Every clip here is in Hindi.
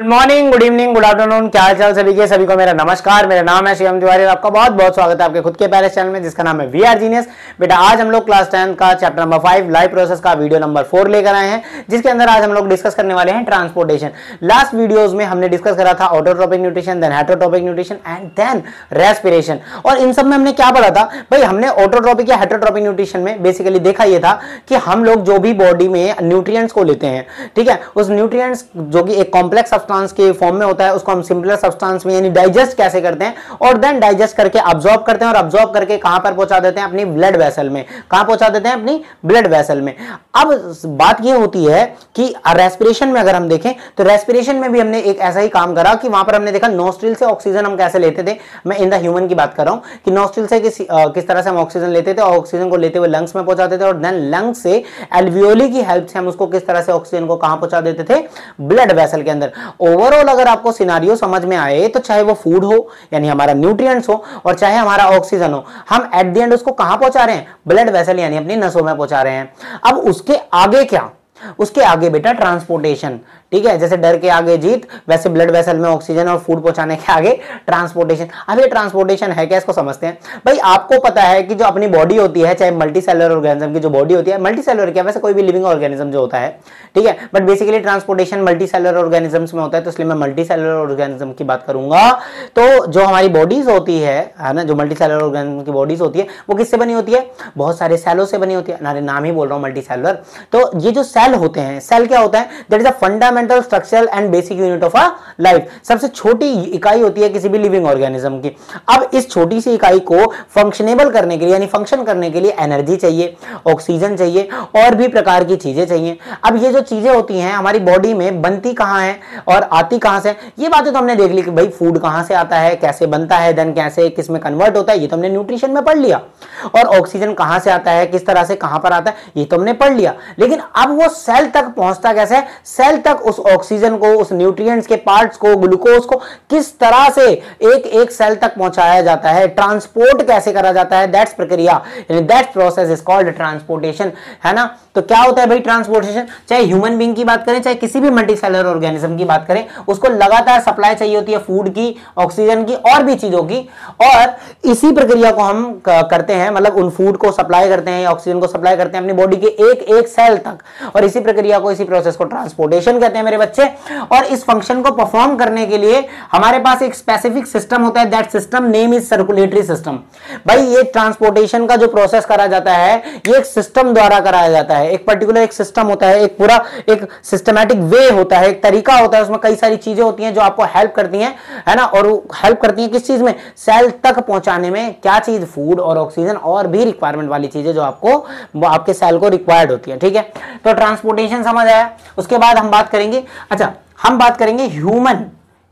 Good morning, good evening, good afternoon. क्या हाल चाल सभी के? सभी को मेरा नमस्कार। मेरा नाम है शिवम तिवारी और आपका बहुत बहुत स्वागत है आपके खुद के प्यारे चैनल में जिसका नाम है वी आर जीनियस। बेटा आज हम लोग क्लास 10 का चैप्टर नंबर 5 लाइव प्रोसेस का वीडियो नंबर 4 लेकर आए हैं, जिसके अंदर आज हम लोग डिस्कस करने वाले हैं ट्रांसपोर्टेशन। लास्ट वीडियोज में हमने डिस्कस करा था autotrophic nutrition, then heterotrophic nutrition and then respiration. और इन सब में हमने क्या पढ़ा था भाई? हमने ऑटोट्रोपिक या हेटरोट्रोपिक न्यूट्रिशन में बेसिकली देखा यह था कि हम लोग जो भी बॉडी में न्यूट्रिएंट्स को लेते हैं, ठीक है, उस न्यूट्रिएंट्स जो कि एक कॉम्प्लेक्स सब्सटेंस के फॉर्म में होता है उसको हम सिंपलर सब्सटेंस में यानी डाइजेस्ट कैसे करते हैं और देन डाइजेस्ट करके अब्सॉर्ब करते हैं और अब्सॉर्ब करके कहां पर पहुंचा देते हैं? अपनी ब्लड वेसल में। कहां पहुंचा देते हैं? अपनी ब्लड वेसल में। अब बात यह होती है कि रेस्पिरेशन में अगर हम देखें तो रेस्पिरेशन में भी हमने एक ऐसा ही काम करा कि वहां पर हमने देखा नोस्ट्रिल से ऑक्सीजन हम कैसे लेते थे। मैं इन द ह्यूमन की बात कर रहा हूं कि नोस्ट्रिल से किस तरह से हम ऑक्सीजन लेते थे और ऑक्सीजन को लेते हुए लंग्स में पहुंचाते थे और देन लंग्स से एल्वियोली की हेल्प से हम उसको किस तरह से ऑक्सीजन को कहां पहुंचा देते थे? ब्लड वेसल के अंदर। ओवरऑल अगर आपको सिनारियो समझ में आए तो चाहे वो फूड हो यानी हमारा न्यूट्रिएंट्स हो और चाहे हमारा ऑक्सीजन हो, हम एट द एंड उसको कहां पहुंचा रहे हैं? ब्लड वेसल यानी अपनी नसों में पहुंचा रहे हैं। अब उसके आगे क्या? उसके आगे बेटा ट्रांसपोर्टेशन। ठीक है, जैसे डर के आगे जीत, वैसे ब्लड वेसल में ऑक्सीजन और फूड पहुंचाने के आगे ट्रांसपोर्टेशन। अब ये ट्रांसपोर्टेशन है क्या, इसको समझते हैं। भाई आपको पता है कि जो अपनी बॉडी होती है, चाहे मल्टी सेलुलर ऑर्गेनिज्म की जो बॉडी होती है, मल्टी सेलुलर क्या वैसे कोई भी लिविंग ऑर्गेनिज्म जो होता है, ठीक है, but basically transportation multi cellular organisms में होता है, तो इसलिए मैं मल्टी सेलुलर ऑर्गेनिज्म की बात करूंगा। तो जो हमारी बॉडीज होती है ना, जो मल्टी सेलुलर ऑर्गेनिज्म की बॉडीज होती है वो किससे बनी होती है? बहुत सारे सेलों से बनी होती है। अरे नाम ही बोल रहा हूं मल्टी सेलुलर। तो ये जो सेल होते हैं, सेल क्या होता है? That is a fundamental structural and basic unit of a life. सबसे छोटी इकाई होती है किसी भी लिविंग ऑर्गेनिज्म की। अब इस छोटी सी इकाई को फंक्शनेबल करने के लिए यानी फंक्शन करने के लिए एनर्जी चाहिए, ऑक्सीजन चाहिए और भी प्रकार की चीजें चाहिए। अब ये जो चीजें होती हैं हमारी बॉडी में बनती कहां है और आती कहां से? ये बातें तो हमने देख ली कि भाई फूड कहां से आता है, कैसे बनता है, देन कैसे किस में कन्वर्ट होता है, ये तो हमने न्यूट्रिशन में पढ़ लिया। और ऑक्सीजन कहां से आता है, किस तरह से कहां पर आता है, ये तो हमने पढ़ लिया। लेकिन अब वो सेल तक पहुंचता कैसे? सेल तक उस ऑक्सीजन को, उस न्यूट्रिएंट्स के पार्ट्स को, ग्लूकोज को किस तरह से एक एक सेल तक पहुंचाया जाता है, ट्रांसपोर्ट कैसे करा जाता है, दैट्स प्रक्रिया यानी that process is called transportation, है ना। तो क्या होता है भाई ट्रांसपोर्टेशन? चाहे ह्यूमन बीइंग की बात करें, चाहे किसी भी मल्टी सेलुलर ऑर्गेनिज्म की बात करें, उसको लगातार सप्लाई चाहिए होती है फूड की, ऑक्सीजन की और भी चीजों की। और इसी प्रक्रिया को हम करते हैं, मतलब उन फूड को सप्लाई करते हैं या ऑक्सीजन को सप्लाई करते हैं अपनी बॉडी के एक एक सेल तक। और इसी प्रक्रिया को, इसी प्रोसेस को ट्रांसपोर्टेशन कहते हैं मेरे बच्चे। और इस फंक्शन को परफॉर्म करने के लिए हमारे पास एक स्पेसिफिक सिस्टम होता है, that system name is circulatory system. भाई ये ट्रांसपोर्टेशन का जो प्रोसेस करा जाता है ये एक सिस्टम द्वारा कराया जाता है। एक पर्टिकुलर एक सिस्टम होता है, एक पूरा एक सिस्टमैटिक वे होता है, एक तरीका होता है, उसमें कई सारी चीजें होती हैं जो आपको हेल्प करती हैं, है ना। और हेल्प करती हैं किस चीज में? सेल तक पहुंचाने में। क्या चीज? फूड और ऑक्सीजन और भी रिक्वायरमेंट वाली चीजें जो आपको आपके सेल को रिक्वायर्ड होती है, ठीक है। तो ट्रांसपोर्टेशन समझ आया। उसके बाद हम बात करेंगे, अच्छा हम बात करेंगे ह्यूमन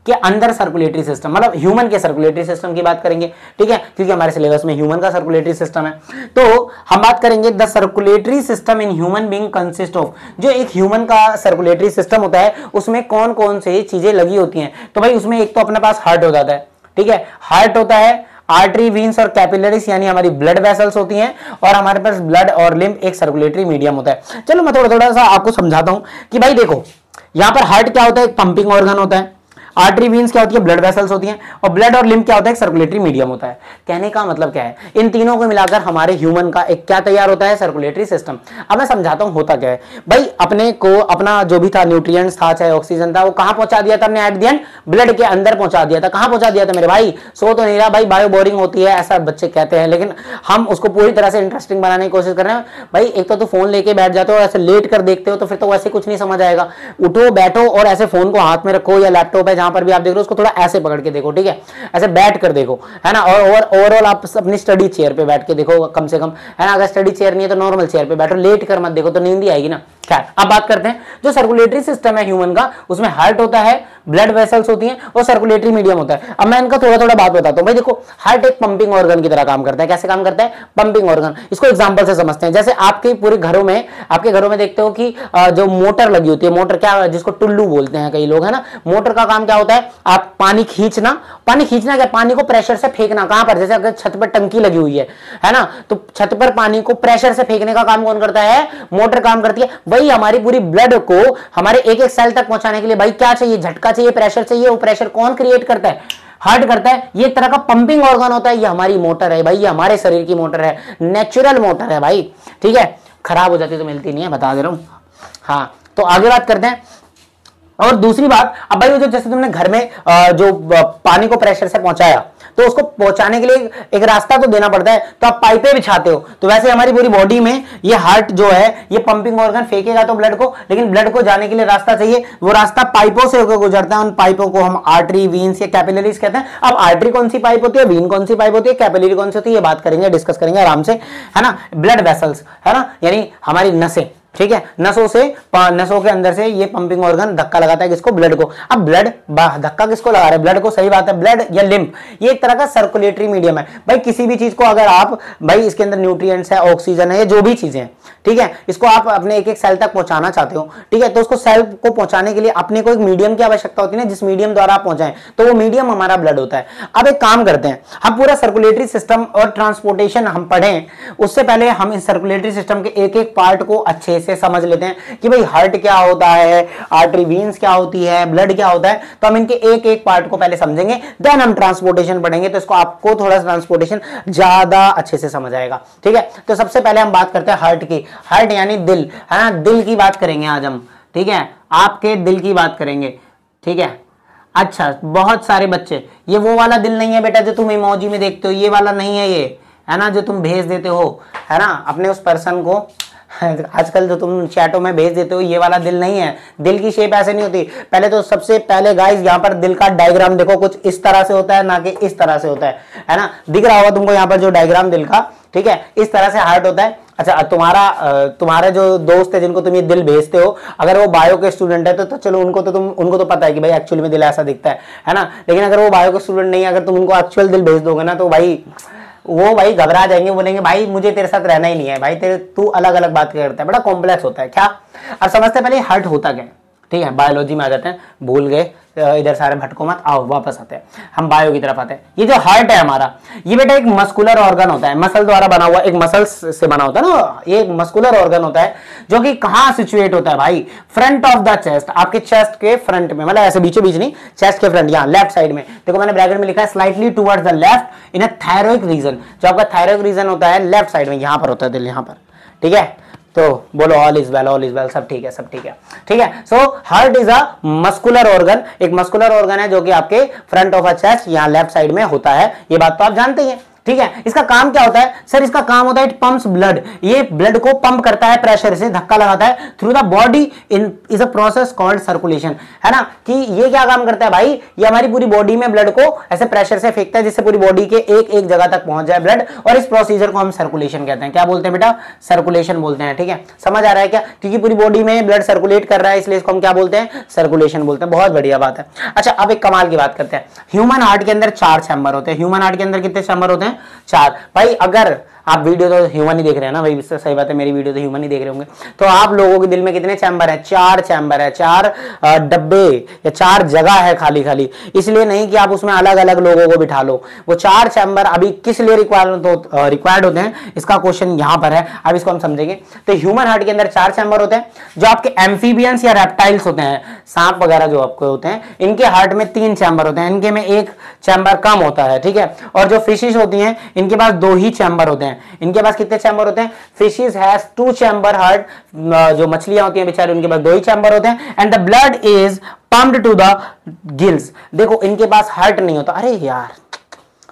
के अंदर सर्कुलेटरी सिस्टम, मतलब ह्यूमन के सर्कुलेटरी सिस्टम की बात करेंगे, ठीक है, क्योंकि हमारे सिलेबस में ह्यूमन का सर्कुलेटरी सिस्टम है। तो हम बात करेंगे the circulatory system in human being consist of. जो एक ह्यूमन का सर्कुलेटरी सिस्टम होता है उसमें कौन कौन से चीजें लगी होती हैं? तो भाई उसमें एक तो अपने पास हार्ट हो जाता है, ठीक है, हार्ट होता है, आर्टरी, वीन्स और कैपिलरीज यानी हमारी ब्लड वेसल्स होती हैं, और हमारे पास ब्लड और लिम्फ एक सर्कुलेटरी मीडियम होता है। चलो मैं थोड़ा सा आपको समझाता हूं कि भाई देखो यहां पर हार्ट क्या होता है? एक पंपिंग ऑर्गन होता है, आर्टरी वीन्स क्या होती है? ब्लड वेसल्स होती हैं, और ब्लड और लिम्फ क्या होता है? सर्कुलेटरी मीडियम होता है। कहने का मतलब क्या है? इन तीनों को मिलाकर हमारे ह्यूमन का एक क्या तैयार होता है? Circulatory system. अब मैं समझाता हूं होता क्या है। भाई अपने को अपना जो भी था न्यूट्रिएंट्स था, चाहे ऑक्सीजन था, वो कहां पहुंचा दिया था हमने? एट द एंड ब्लड के अंदर पहुंचा दिया था। कहां पहुंचा दिया था मेरे भाई? सो तो नहीं रहा भाई, बायो बोरिंग होती है ऐसा बच्चे कहते हैं, लेकिन हम उसको पूरी तरह से इंटरेस्टिंग बनाने की कोशिश कर रहे हैं। भाई एक तो फोन लेके बैठ जाते हो, ऐसे लेट कर देखते हो तो फिर तो वैसे कुछ नहीं समझ आएगा। उठो बैठो और ऐसे फोन को हाथ में रखो या लैपटॉप है जहां पर भी आप देख रहे हो उसको थोड़ा ऐसे पकड़ के देखो, ठीक है, ऐसे बैठ कर देखो, है ना। और ओवरऑल आप अपनी स्टडी चेयर पे बैठ के देखो कम से कम, है ना। अगर स्टडी चेयर नहीं है तो नॉर्मल चेयर पे बैठो, लेट कर मत देखो तो नींद ही आएगी ना। खैर अब बात करते हैं जो सर्कुलेटरी सिस्टम है ह्यूमन का, उसमें हार्ट होता है, ब्लड वेसल्स होती हैं और सर्कुलेटरी मीडियम होता है। अब मैं इनका थोड़ा बात बताता हूं। भाई देखो हार्ट एक पंपिंग ऑर्गन की तरह काम करता है। कैसे काम करता है? Pumping organ. इसको एग्जांपल से समझते हैं। जैसे आपके पूरे घरों में, आपके घरों में देखते हो कि जो मोटर लगी होती है, मोटर क्या, जिसको टुल्लू बोलते हैं कई लोग, है ना। मोटर का काम क्या होता है? आप पानी खींचना क्या? पानी को प्रेशर से फेंकना। कहां पर? जैसे अगर छत पर टंकी लगी हुई है ना, तो छत पर पानी को प्रेशर से फेंकने का काम कौन करता है? मोटर काम करती है। भाई हमारी पूरी ब्लड को हमारे एक एक सेल तक पहुंचाने के लिए भाई क्या चाहिए, झटका चाहिए, प्रेशर चाहिए। वो प्रेशर कौन क्रिएट करता है, हार्ट करता है। ये एक तरह का पंपिंग ऑर्गन होता है, ये हमारी मोटर है भाई, ये हमारे शरीर की मोटर है, नेचुरल मोटर है भाई, ठीक है। खराब हो जाती तो मिलती नहीं है, बता दे रहा हूं। हाँ तो आगे बात करते हैं। और दूसरी बात, अब भाई जो जैसे तुमने घर में जो पानी को प्रेशर से पहुंचाया, तो उसको पहुंचाने के लिए एक रास्ता तो देना पड़ता है, तो आप पाइपें बिछाते हो। तो वैसे हमारी पूरी बॉडी में ये हार्ट जो है ये पंपिंग ऑर्गन फेंकेगा तो ब्लड को, लेकिन ब्लड को जाने के लिए रास्ता चाहिए। वो रास्ता पाइपों से होकर गुजरता है। उन पाइपों को हम आर्टरी, वीन्स या कैपिलरीज कहते हैं। अब आर्टरी कौन सी पाइप होती है, वीन कौन सी पाइप होती है, कैपिलरी कौन सी होती है, ये बात करेंगे, डिस्कस करेंगे आराम से, है ना। ब्लड वेसल्स, है ना, यानी हमारी नसें, ठीक है। नसों के अंदर से ये पंपिंग ऑर्गन धक्का लगाता है किसको, ब्लड को। अब ब्लड धक्का किसको लगा रहा है, ब्लड को, सही बात है। ब्लड या लिम्फ ये एक तरह का सर्कुलेटरी मीडियम है भाई। किसी भी चीज को अगर आप भाई इसके अंदर न्यूट्रिएंट्स है, ऑक्सीजन है, जो भी चीजें हैं, ठीक है, इसको आप अपने एक एक सेल तक पहुंचाना चाहते हो, ठीक है, तो उसको सेल को पहुंचाने के लिए अपने को एक मीडियम की आवश्यकता होती है ना, जिस मीडियम द्वारा आप पहुंचाएं, तो वो मीडियम हमारा ब्लड होता है। अब एक काम करते हैं, हम पूरा सर्कुलेटरी सिस्टम और ट्रांसपोर्टेशन हम पढ़ें, उससे पहले हम इस सर्कुलेटरी सिस्टम के एक एक पार्ट को अच्छे से समझ लेते हैं कि भाई हार्ट क्या होता है, आर्टरी, वीन्स क्या होती है, ब्लड क्या होता है। तो हम इनके एक एक पार्ट को पहले समझेंगे, देन हम ट्रांसपोर्टेशन पढ़ेंगे, तो इसको आपको थोड़ा ट्रांसपोर्टेशन ज्यादा अच्छे से समझ आएगा, ठीक है। तो सबसे पहले हम बात करते हैं हार्ट की। हार्ट यानी दिल, है ना, दिल की बात करेंगे आज हम, ठीक है, आपके दिल की बात करेंगे, ठीक है। अच्छा, बहुत सारे बच्चे, ये वो वाला दिल नहीं है बेटा जो तुम इमोजी में देखते हो, ये वाला नहीं है, ये है ना जो तुम भेज देते हो, है ना, अपने उस पर्सन को आजकल जो तुम चैटों में भेज देते हो, ये वाला दिल नहीं है। दिल की शेप ऐसे नहीं होती। पहले तो सबसे पहले गाइस यहाँ पर दिल का डायग्राम देखो, कुछ इस तरह से होता है, ना कि इस तरह से होता है ना। दिख रहा होगा तुमको यहाँ पर जो डायग्राम दिल का, ठीक है, इस तरह से हार्ट होता है। अच्छा, तुम्हारा जो दोस्त है जिनको तुम ये दिल भेजते हो, अगर वो बायो के स्टूडेंट है तो चलो उनको तो पता है कि भाई एक्चुअली में दिल ऐसा दिखता है ना। लेकिन अगर वो बायो के स्टूडेंट नहीं है, अगर तुम उनको एक्चुअल दिल भेज दोगे ना, तो वो भाई घबरा जाएंगे, बोलेंगे भाई मुझे तेरे साथ रहना ही नहीं है, भाई तू अलग अलग बात करता है, बड़ा कॉम्प्लेक्स होता है क्या। अब समझते पहले हार्ट होता क्या है, ठीक है। बायोलॉजी में आ जाते हैं, भूल गए इधर सारे भटको मत, आओ वापस आते हैं, हम बायो की तरफ आते हैं। ये जो हार्ट है हमारा, ये बेटा एक मस्कुलर ऑर्गन होता है, मसल द्वारा बना हुआ, एक मसल्स से बना होता है ना, ये एक मस्कुलर ऑर्गन होता है जो कि कहां सिचुएट होता है भाई, फ्रंट ऑफ द चेस्ट, आपके चेस्ट के फ्रंट में, मतलब ऐसे बीचों बीच नहीं, चेस्ट के फ्रंट, यहाँ लेफ्ट साइड में। देखो मैंने ब्रैकेट में लिखा है slightly towards the left in a thyroid region. जो आपका थायरॉइड रीजन होता है लेफ्ट साइड में, यहां पर होता है दिल, यहां पर, ठीक है। तो बोलो ऑल इज वेल, सब ठीक है, सब ठीक है, ठीक है। So heart is a muscular organ, एक मस्कुलर ऑर्गन है जो कि आपके फ्रंट ऑफ अ चेस्ट, यहाँ लेफ्ट साइड में होता है। ये बात तो आप जानते ही हैं, ठीक है। इसका काम क्या होता है सर, इसका काम होता है इट पंप्स ब्लड, ये ब्लड को पंप करता है, प्रेशर से धक्का लगाता है through the body in is a process called circulation, है ना। कि ये क्या काम करता है भाई, ये हमारी पूरी बॉडी में ब्लड को ऐसे प्रेशर से फेंकता है जिससे पूरी बॉडी के एक एक जगह तक पहुंच जाए ब्लड, और इस प्रोसीजर को हम सर्कुलेशन कहते हैं। क्या बोलते हैं बेटा, सर्कुलेशन बोलते हैं, ठीक है। समझ आ रहा है क्या, क्योंकि पूरी बॉडी में ब्लड सर्कुलेट कर रहा है, इसलिए इसको हम क्या बोलते हैं, सर्कुलेशन बोलते हैं। बहुत बढ़िया बात है। अच्छा, अब एक कमाल की बात करते हैं। ह्यूमन हार्ट के अंदर 4 चैम्बर होते हैं। ह्यूमन हार्ट के अंदर कितने चैम्बर होते हैं, 4। भाई अगर आप वीडियो तो ह्यूमन ही देख रहे हैं ना भाई, इससे सही बात है, मेरी वीडियो तो ह्यूमन ही देख रहे होंगे। तो आप लोगों के दिल में कितने चैम्बर है, 4 चैम्बर है, 4 डब्बे या 4 जगह है खाली खाली, इसलिए नहीं कि आप उसमें अलग अलग लोगों को बिठा लो। वो 4 चैम्बर अभी किस लिए रिक्वायर्ड होते हैं, इसका क्वेश्चन यहां पर है, अब इसको हम समझेंगे। तो ह्यूमन हार्ट के अंदर 4 चैम्बर होते हैं। जो आपके एम्फीबियंस या रेप्टाइल्स होते हैं, सांप वगैरह जो आपको होते हैं, इनके हार्ट में 3 चैम्बर होते हैं, इनके में 1 चैम्बर कम होता है, ठीक है। और जो फिशेस होती हैं, इनके पास 2 ही चैम्बर होते हैं। इनके पास कितने चैम्बर होते हैं, फिशेस हैज 2 चैम्बर हार्ट, जो मछलियां होती हैं बेचारे, उनके पास 2 ही चैम्बर होते हैं। And the blood is pumped to the gills. देखो इनके पास हार्ट नहीं होता, अरे यार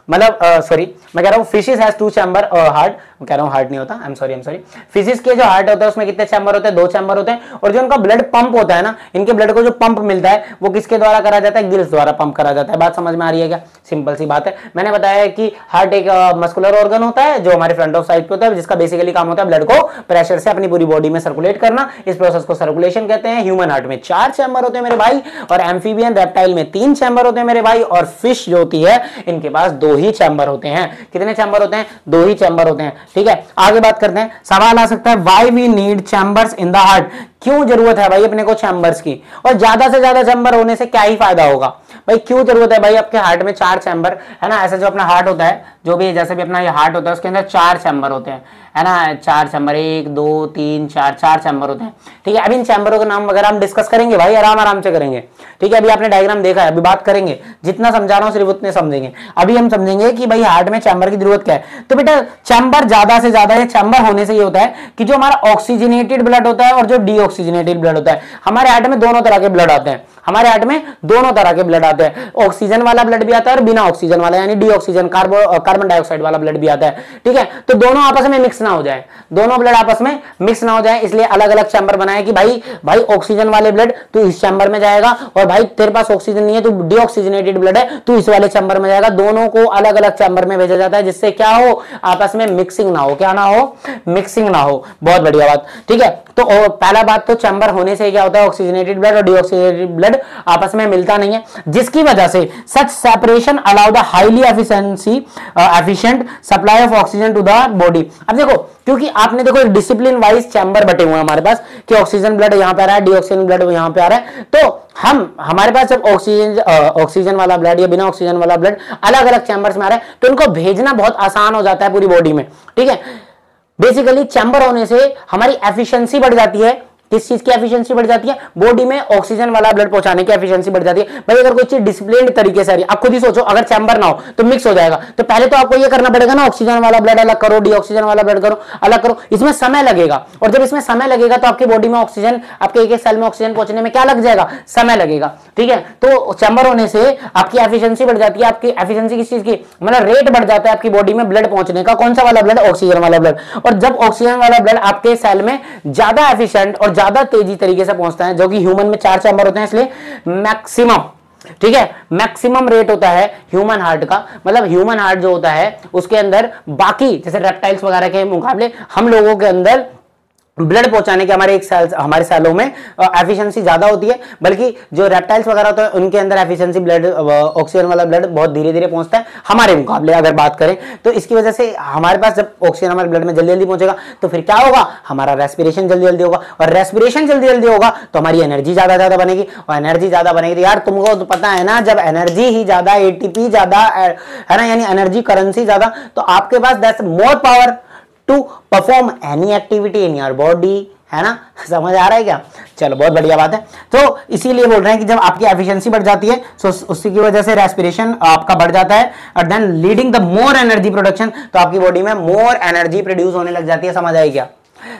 मतलब सॉरी, मैं कह रहा हूं फिशेस हैज 2 चैम्बर हार्ट, कह रहा हूं हार्ट नहीं होता, आई एम सॉरी। फिशेस के जो हार्ट होता है उसमें कितने चैम्बर होते हैं, 2 चैम्बर होते हैं। और जो उनका ब्लड पंप होता है ना, इनके ब्लड को जो पंप मिलता है वो किसके द्वारा करा जाता है, गिल्स द्वारा पंप करा जाता है। बात समझ में आ रही है क्या, सिंपल सी बात है। मैंने बताया कि हार्ट एक मस्कुलर ऑर्गन होता है जो हमारे फ्रंट ऑफ साइड पे होता है, जिसका बेसिकली काम होता है ब्लड को प्रेशर से अपनी पूरी बॉडी में सर्कुलेट करना। इस प्रोसेस को सर्कुलेशन कहते हैं। ह्यूमन हार्ट में 4 चैम्बर होते हैं मेरे भाई, और एम्फीबियन रेप्टाइल में 3 चैम्बर होते हैं मेरे भाई, और फिश जो होती है इनके पास 2 ही चैम्बर होते हैं। कितने चैम्बर होते हैं, 2 ही चैम्बर होते हैं, ठीक है। आगे बात करते हैं, सवाल आ सकता है why we need chambers in the heart, क्यों जरूरत है भाई अपने को चैम्बर्स की, और ज्यादा से ज्यादा चैम्बर होने से क्या ही फायदा होगा। भाई क्यों जरूरत है भाई? आपके हार्ट में 4 चैम्बर है ना, ऐसा जो अपना हार्ट होता है, जो भी जैसे भी अपना ये हार्ट होता है उसके अंदर 4 चैम्बर होते हैं, है ना, 4 चैम्बर, 1 2 3 4, 4 चैम्बर होते हैं, ठीक है। अब इन चैम्बरों के नाम वगैरह हम डिस्कस करेंगे भाई, आराम से करेंगे, ठीक है। अभी आपने डायग्राम देखा है, अभी बात करेंगे, जितना समझा रहा हूं सिर्फ उतने समझेंगे। अभी हम समझेंगे कि भाई हार्ट में चैम्बर की जरूरत क्या है। तो बेटा चैम्बर ज्यादा से ज्यादा, चैम्बर होने से ये होता है कि जो हमारा ऑक्सीजनेटेड ब्लड होता है और जो डीऑक्सीजनेटेड ब्लड होता है, हमारे हार्ट में दोनों तरह के ब्लड आते हैं, हमारे हार्ट में दोनों तरह के ब्लड आते हैं, ऑक्सीजन वाला ब्लड भी आता है और बिना ऑक्सीजन वाला यानी डीऑक्सीजन कार्बन डाइऑक्साइड वाला ब्लड भी आता है, ठीक है। तो दोनों आपस में मिक्स ना हो जाए, दोनों ब्लड आपस में मिक्स ना हो जाए, इसलिए अलग अलग चैम्बर बनाए कि भाई ऑक्सीजन वाले ब्लड तू इस चैम्बर में जाएगा, और भाई तेरे पास ऑक्सीजन नहीं है, तू डीऑक्सीजनेटेड ब्लड है, तू इस वाले चैम्बर में जाएगा। दोनों को अलग अलग चैम्बर में भेजा जाता है, जिससे क्या हो, आपस में मिक्सिंग ना हो, क्या ना हो, मिक्सिंग ना हो। बहुत बढ़िया बात, ठीक है। तो पहला बात तो चैम्बर होने से क्या होता है, ऑक्सीजनेटेड ब्लड और डीऑक्सीजनेटेड ब्लड आपस में मिलता नहीं है, जिसकी वजह से such separation allow the highly efficient supply of oxygen to the body. अब देखो, क्योंकि आपने देखो एक डिसिप्लिन वाइज चैम्बर बटे हुए हैं हमारे पास कि ऑक्सीजन ब्लड यहां पे आ रहा है, डीऑक्सीजन ब्लड यहां पे आ रहा है, तो हमारे पास जब ऑक्सीजन वाला ब्लड या बिना ऑक्सीजन वाला ब्लड अलग अलग चैम्बर्स में आ रहा है, तो इनको भेजना बहुत आसान हो जाता है पूरी बॉडी में, ठीक है। बेसिकली चैम्बर होने से हमारी एफिशिएंसी बढ़ जाती है। किस चीज की एफिशिएंसी बढ़ जाती है? बॉडी में ऑक्सीजन वाला ब्लड पहुंचाने की एफिशिएंसी बढ़ जाती है। भाई अगर कोई चीज डिसिप्लिन्ड तरीके से आ रही है, आप खुद ही सोचो, अगर चैम्बर ना हो तो मिक्स हो जाएगा, तो पहले तो आपको ये करना पड़ेगा ना, ऑक्सीजन वाला ब्लड अलग करो, डीऑक्सीजन वाला ब्लड करो अलग करो, इसमें समय लगेगा, और जब इसमें समय लगेगा तो आपकी बॉडी में ऑक्सीजन, आपके एक एक सेल में ऑक्सीजन पहुंचने में क्या लग जाएगा, समय लगेगा, ठीक है। तो चैम्बर होने से आपकी एफिशिएंसी बढ़ जाती है। आपकी एफिशिएंसी किस चीज की, मतलब रेट बढ़ जाता है आपकी बॉडी में ब्लड पहुंचने का। कौन सा वाला ब्लड? ऑक्सीजन वाला ब्लड। और जब ऑक्सीजन वाला ब्लड आपके सेल में ज्यादा एफिशिएंट और ज्यादा तेजी तरीके से पहुंचता है, जो कि ह्यूमन में 4 चैम्बर होते हैं, इसलिए मैक्सिमम, ठीक है, मैक्सिमम रेट होता है ह्यूमन हार्ट का। मतलब ह्यूमन हार्ट जो होता है उसके अंदर बाकी जैसे रेप्टाइल्स वगैरह के मुकाबले हम लोगों के अंदर ब्लड पहुंचाने के हमारे सेलों में एफिशिएंसी ज्यादा होती है, बल्कि जो रेप्टाइल्स वगैरह होते हैं उनके अंदर एफिशिएंसी ब्लड, ऑक्सीजन वाला ब्लड बहुत धीरे धीरे पहुंचता है हमारे मुकाबले अगर बात करें। तो इसकी वजह से हमारे पास जब ऑक्सीजन हमारे ब्लड में जल्दी जल्दी पहुंचेगा तो फिर क्या होगा, हमारा रेस्पिरेशन जल्दी जल्दी होगा, और रेस्पिरेशन जल्दी जल्दी होगा तो हमारी एनर्जी ज्यादा बनेगी, और एनर्जी ज्यादा बनेगी तो यार तुमको तो पता है ना, जब एनर्जी ही ज्यादा, एटीपी ज्यादा है ना, यानी एनर्जी करेंसी ज्यादा, तो आपके पास that's more power to perform any activity in your body, है ना। समझ आ रहा है क्या? चलो बहुत बढ़िया बात है। तो इसीलिए बोल रहे हैं कि जब आपकी एफिशिएंसी बढ़ जाती है तो उसी की वजह से रेस्पिरेशन आपका बढ़ जाता है, और then leading the more energy production, तो आपकी बॉडी में मोर एनर्जी प्रोड्यूस होने लग जाती है। समझ आई क्या?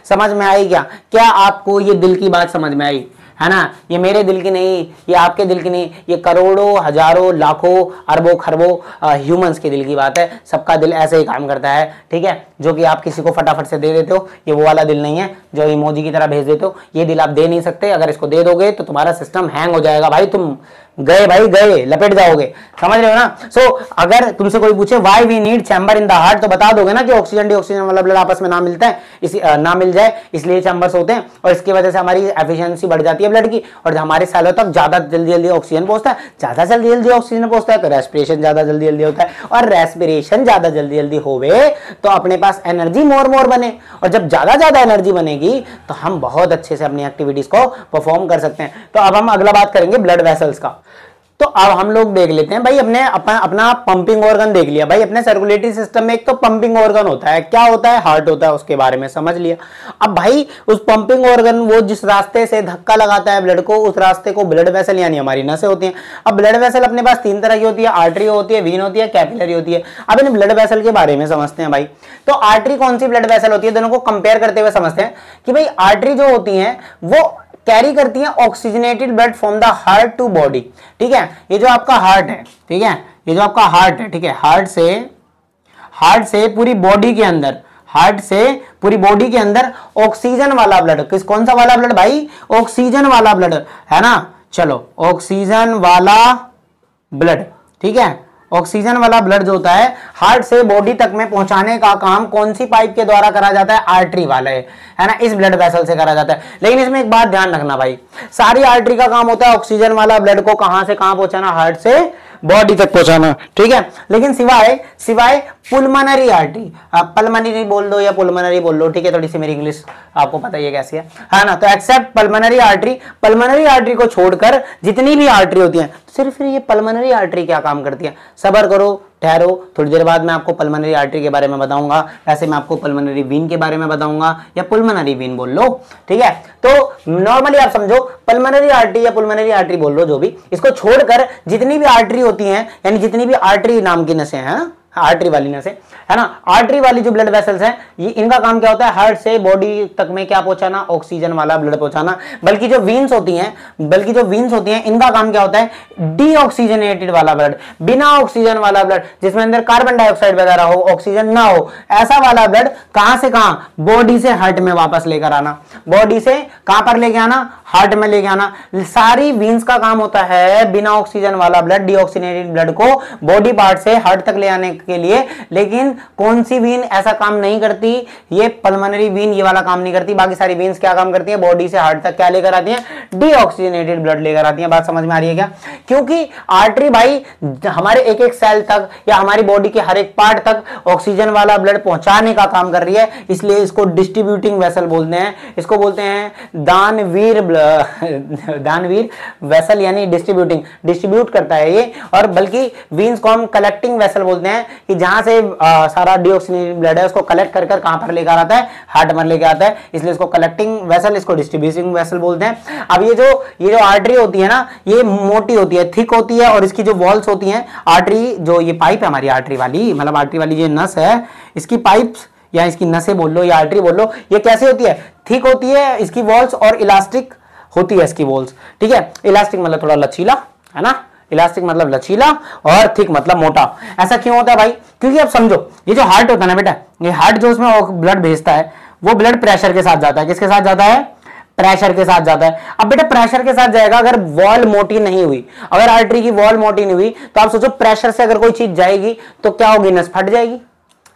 समझ में आई क्या? क्या आपको ये दिल की बात समझ में आई, है ना? ये मेरे दिल की नहीं, ये आपके दिल की नहीं, ये करोड़ों, हजारों, लाखों, अरबों, खरबों ह्यूमंस के दिल की बात है। सबका दिल ऐसे ही काम करता है, ठीक है। जो कि आप किसी को फटाफट से दे देते हो, ये वो वाला दिल नहीं है जो इमोजी की तरह भेज देते हो। ये दिल आप दे नहीं सकते, अगर इसको दे दोगे तो तुम्हारा सिस्टम हैंग हो जाएगा भाई, तुम गए भाई, गए, लपेट जाओगे। समझ रहे हो ना? सो अगर तुमसे कोई पूछे why we need chamber in the heart, तो बता दोगे ना कि ऑक्सीजन डीऑक्सीजन वाला ब्लड आपस में ना मिलता है, ना मिल जाए, इसलिए चैम्बर्स होते हैं, और इसकी वजह से हमारी एफिशिएंसी बढ़ जाती है ब्लड की, और हमारे सेलों तक ज्यादा जल्दी जल्दी ऑक्सीजन पहुंचता है। ज्यादा जल्दी जल्दी ऑक्सीजन पहुंचता है तो रेस्पिरेशन ज्यादा जल्दी जल्दी होता है, और रेस्पिरेशन ज्यादा जल्दी जल्दी होवे तो अपने पास एनर्जी मोर बने, और जब ज्यादा एनर्जी बनेगी तो हम बहुत अच्छे से अपनी एक्टिविटीज को परफॉर्म कर सकते हैं। तो अब हम अगला बात करेंगे ब्लड वेसल्स का। तो अब हम लोग देख लेते हैं भाई, अपना पंपिंग ऑर्गन देख लिया भाई। अपने सर्कुलेटरी सिस्टम में एक तो पंपिंग ऑर्गन होता है, क्या होता है? हार्ट होता है, उसके बारे में समझ लिया। अब भाई उस पंपिंग ऑर्गन, वो जिस रास्ते से धक्का लगाता है ब्लड को, उस रास्ते को ब्लड वेसल यानी हमारी नसें होती हैं। अब ब्लड वेसल अपने पास 3 तरह की होती है, आर्टरी होती है, वीन होती है, कैपिलरी होती है। अब इन ब्लड वेसल के बारे में समझते हैं भाई। तो आर्टरी कौन सी ब्लड वेसल होती है, दोनों को कंपेयर करते हुए समझते हैं कि भाई आर्टरी जो होती है वो कैरी करती है oxygenated blood from the heart to body, ठीक है। ये जो आपका हार्ट है, ठीक है, ये जो आपका हार्ट है, ठीक है, हार्ट से पूरी बॉडी के अंदर, हार्ट से पूरी बॉडी के अंदर ऑक्सीजन वाला ब्लड, कौन सा वाला ब्लड भाई? ऑक्सीजन वाला ब्लड, है ना। चलो, ऑक्सीजन वाला ब्लड, ठीक है। ऑक्सीजन वाला ब्लड जो होता है हार्ट से बॉडी तक में पहुंचाने का काम कौन सी पाइप के द्वारा करा जाता है? आर्टरी वाले, है ना, इस ब्लड वेसल से करा जाता है। लेकिन इसमें एक बात ध्यान रखना भाई, सारी आर्टरी का काम होता है ऑक्सीजन वाला ब्लड को कहां से कहां पहुंचाना, हार्ट से बॉडी तक पहुंचाना, ठीक है। लेकिन सिवाय सिवाय पुलमनरी आर्टरी, आप पल्मनरी बोल दो या पुलमनरी बोल लो, ठीक है, थोड़ी सी मेरी इंग्लिश आपको पता ही है कैसी है ना। तो except pulmonary artery, pulmonary artery को छोड़कर जितनी भी आर्टरी होती हैं, सिर्फ ये पल्मनरी आर्टरी क्या काम करती है, सबर करो, ठहरो, थोड़ी देर बाद मैं आपको पल्मनरी आर्टरी के बारे में बताऊंगा। ऐसे मैं आपको पल्मनरी वीन के बारे में बताऊंगा, या पुलमनरी वीन बोल लो, ठीक है। तो नॉर्मली आप समझो पल्मनरी आर्टरी या पुलमनरी आर्टरी बोल लो, जो भी, इसको छोड़कर जितनी भी आर्टरी होती हैं, यानी जितनी भी आर्टरी नाम की नसें हैं, आर्टरी वाली नसें, है ना, आर्टरी वाली जो ब्लड वेसल्स हैं, ये इनका काम क्या होता है, हार्ट से बॉडी तक में क्या पहुंचाना, ऑक्सीजन वाला ब्लड पहुंचाना। बल्कि जो वीन्स होती हैं, इनका काम क्या होता है, डीऑक्सीजनेटेड वाला ब्लड, बिना ऑक्सीजन वाला ब्लड, जिसमें अंदर कार्बन डाइऑक्साइड वगैरह हो, ऑक्सीजन ना हो, ऐसा वाला ब्लड कहां से कहां, बॉडी से हार्ट में वापस लेकर आना, बॉडी से कहां पर लेके आना, हार्ट में लेके आना। सारी वीन्स का काम होता है बिना ऑक्सीजन वाला ब्लड, डीऑक्सीजनेटेड ब्लड को बॉडी पार्ट से हार्ट तक ले आने के लिए। लेकिन कौन सी वीन ऐसा काम नहीं करती, ये पल्मनरी वीन ये वाला काम नहीं करती। बाकी सारी वीन्स क्या काम करती है, बॉडी से हार्ट तक क्या लेकर आती हैं, डीऑक्सीजनेटेड ब्लड लेकर आती हैं। बात समझ में आ रही है क्या? क्योंकि आर्टरी भाई हमारे एक एक सेल तक या हमारी बॉडी के हर एक पार्ट तक ऑक्सीजन वाला ब्लड पहुंचाने का काम कर रही है, इसलिए इसको डिस्ट्रीब्यूटिंग वेसल बोलते हैं। इसको बोलते हैं दानवीर वेसल, यानी डिस्ट्रीब्यूट करता है ये। और बल्कि वीन्स को हम कलेक्टिंग वेसल बोलते हैं, कि जहां से सारा डीऑक्सीजनेटेड ब्लड है उसको कलेक्ट कर कहां पर लेकर आता है, हार्ट में लेकर आता है, इसलिए इसको कलेक्टिंग वेसल, इसको डिस्ट्रीब्यूटिंग वेसल बोलते हैं। अब ये जो आर्टरी होती है ना, ये मोटी होती है, थिक होती है, और इसकी जो वॉल्स होती हैं, आर्टरी जो ये पाइप है हमारी आर्टरी वाली, मतलब आर्टरी वाली जो नस है, इसकी पाइप्स या इसकी नसें बोल लो या आर्टरी बोल लो, ये कैसे होती है, थिक होती है इसकी वॉल्स, और इलास्टिक होती है इसकी वॉल्स, ठीक है। इलास्टिक मतलब थोड़ा लचीला, है ना, इलास्टिक मतलब लचीला, और थिक मतलब मोटा। ऐसा क्यों होता है भाई? क्योंकि आप समझो, ये जो हार्ट होता है ना बेटा, ये हार्ट जो उसमें ब्लड भेजता है, वो ब्लड प्रेशर के साथ जाता है। किसके साथ जाता है? प्रेशर के साथ जाता है। अब बेटा प्रेशर के साथ जाएगा, अगर वॉल मोटी नहीं हुई, अगर आर्टरी की वॉल मोटी नहीं हुई, तो आप सोचो प्रेशर से अगर कोई चीज जाएगी तो क्या होगी, नस फट जाएगी,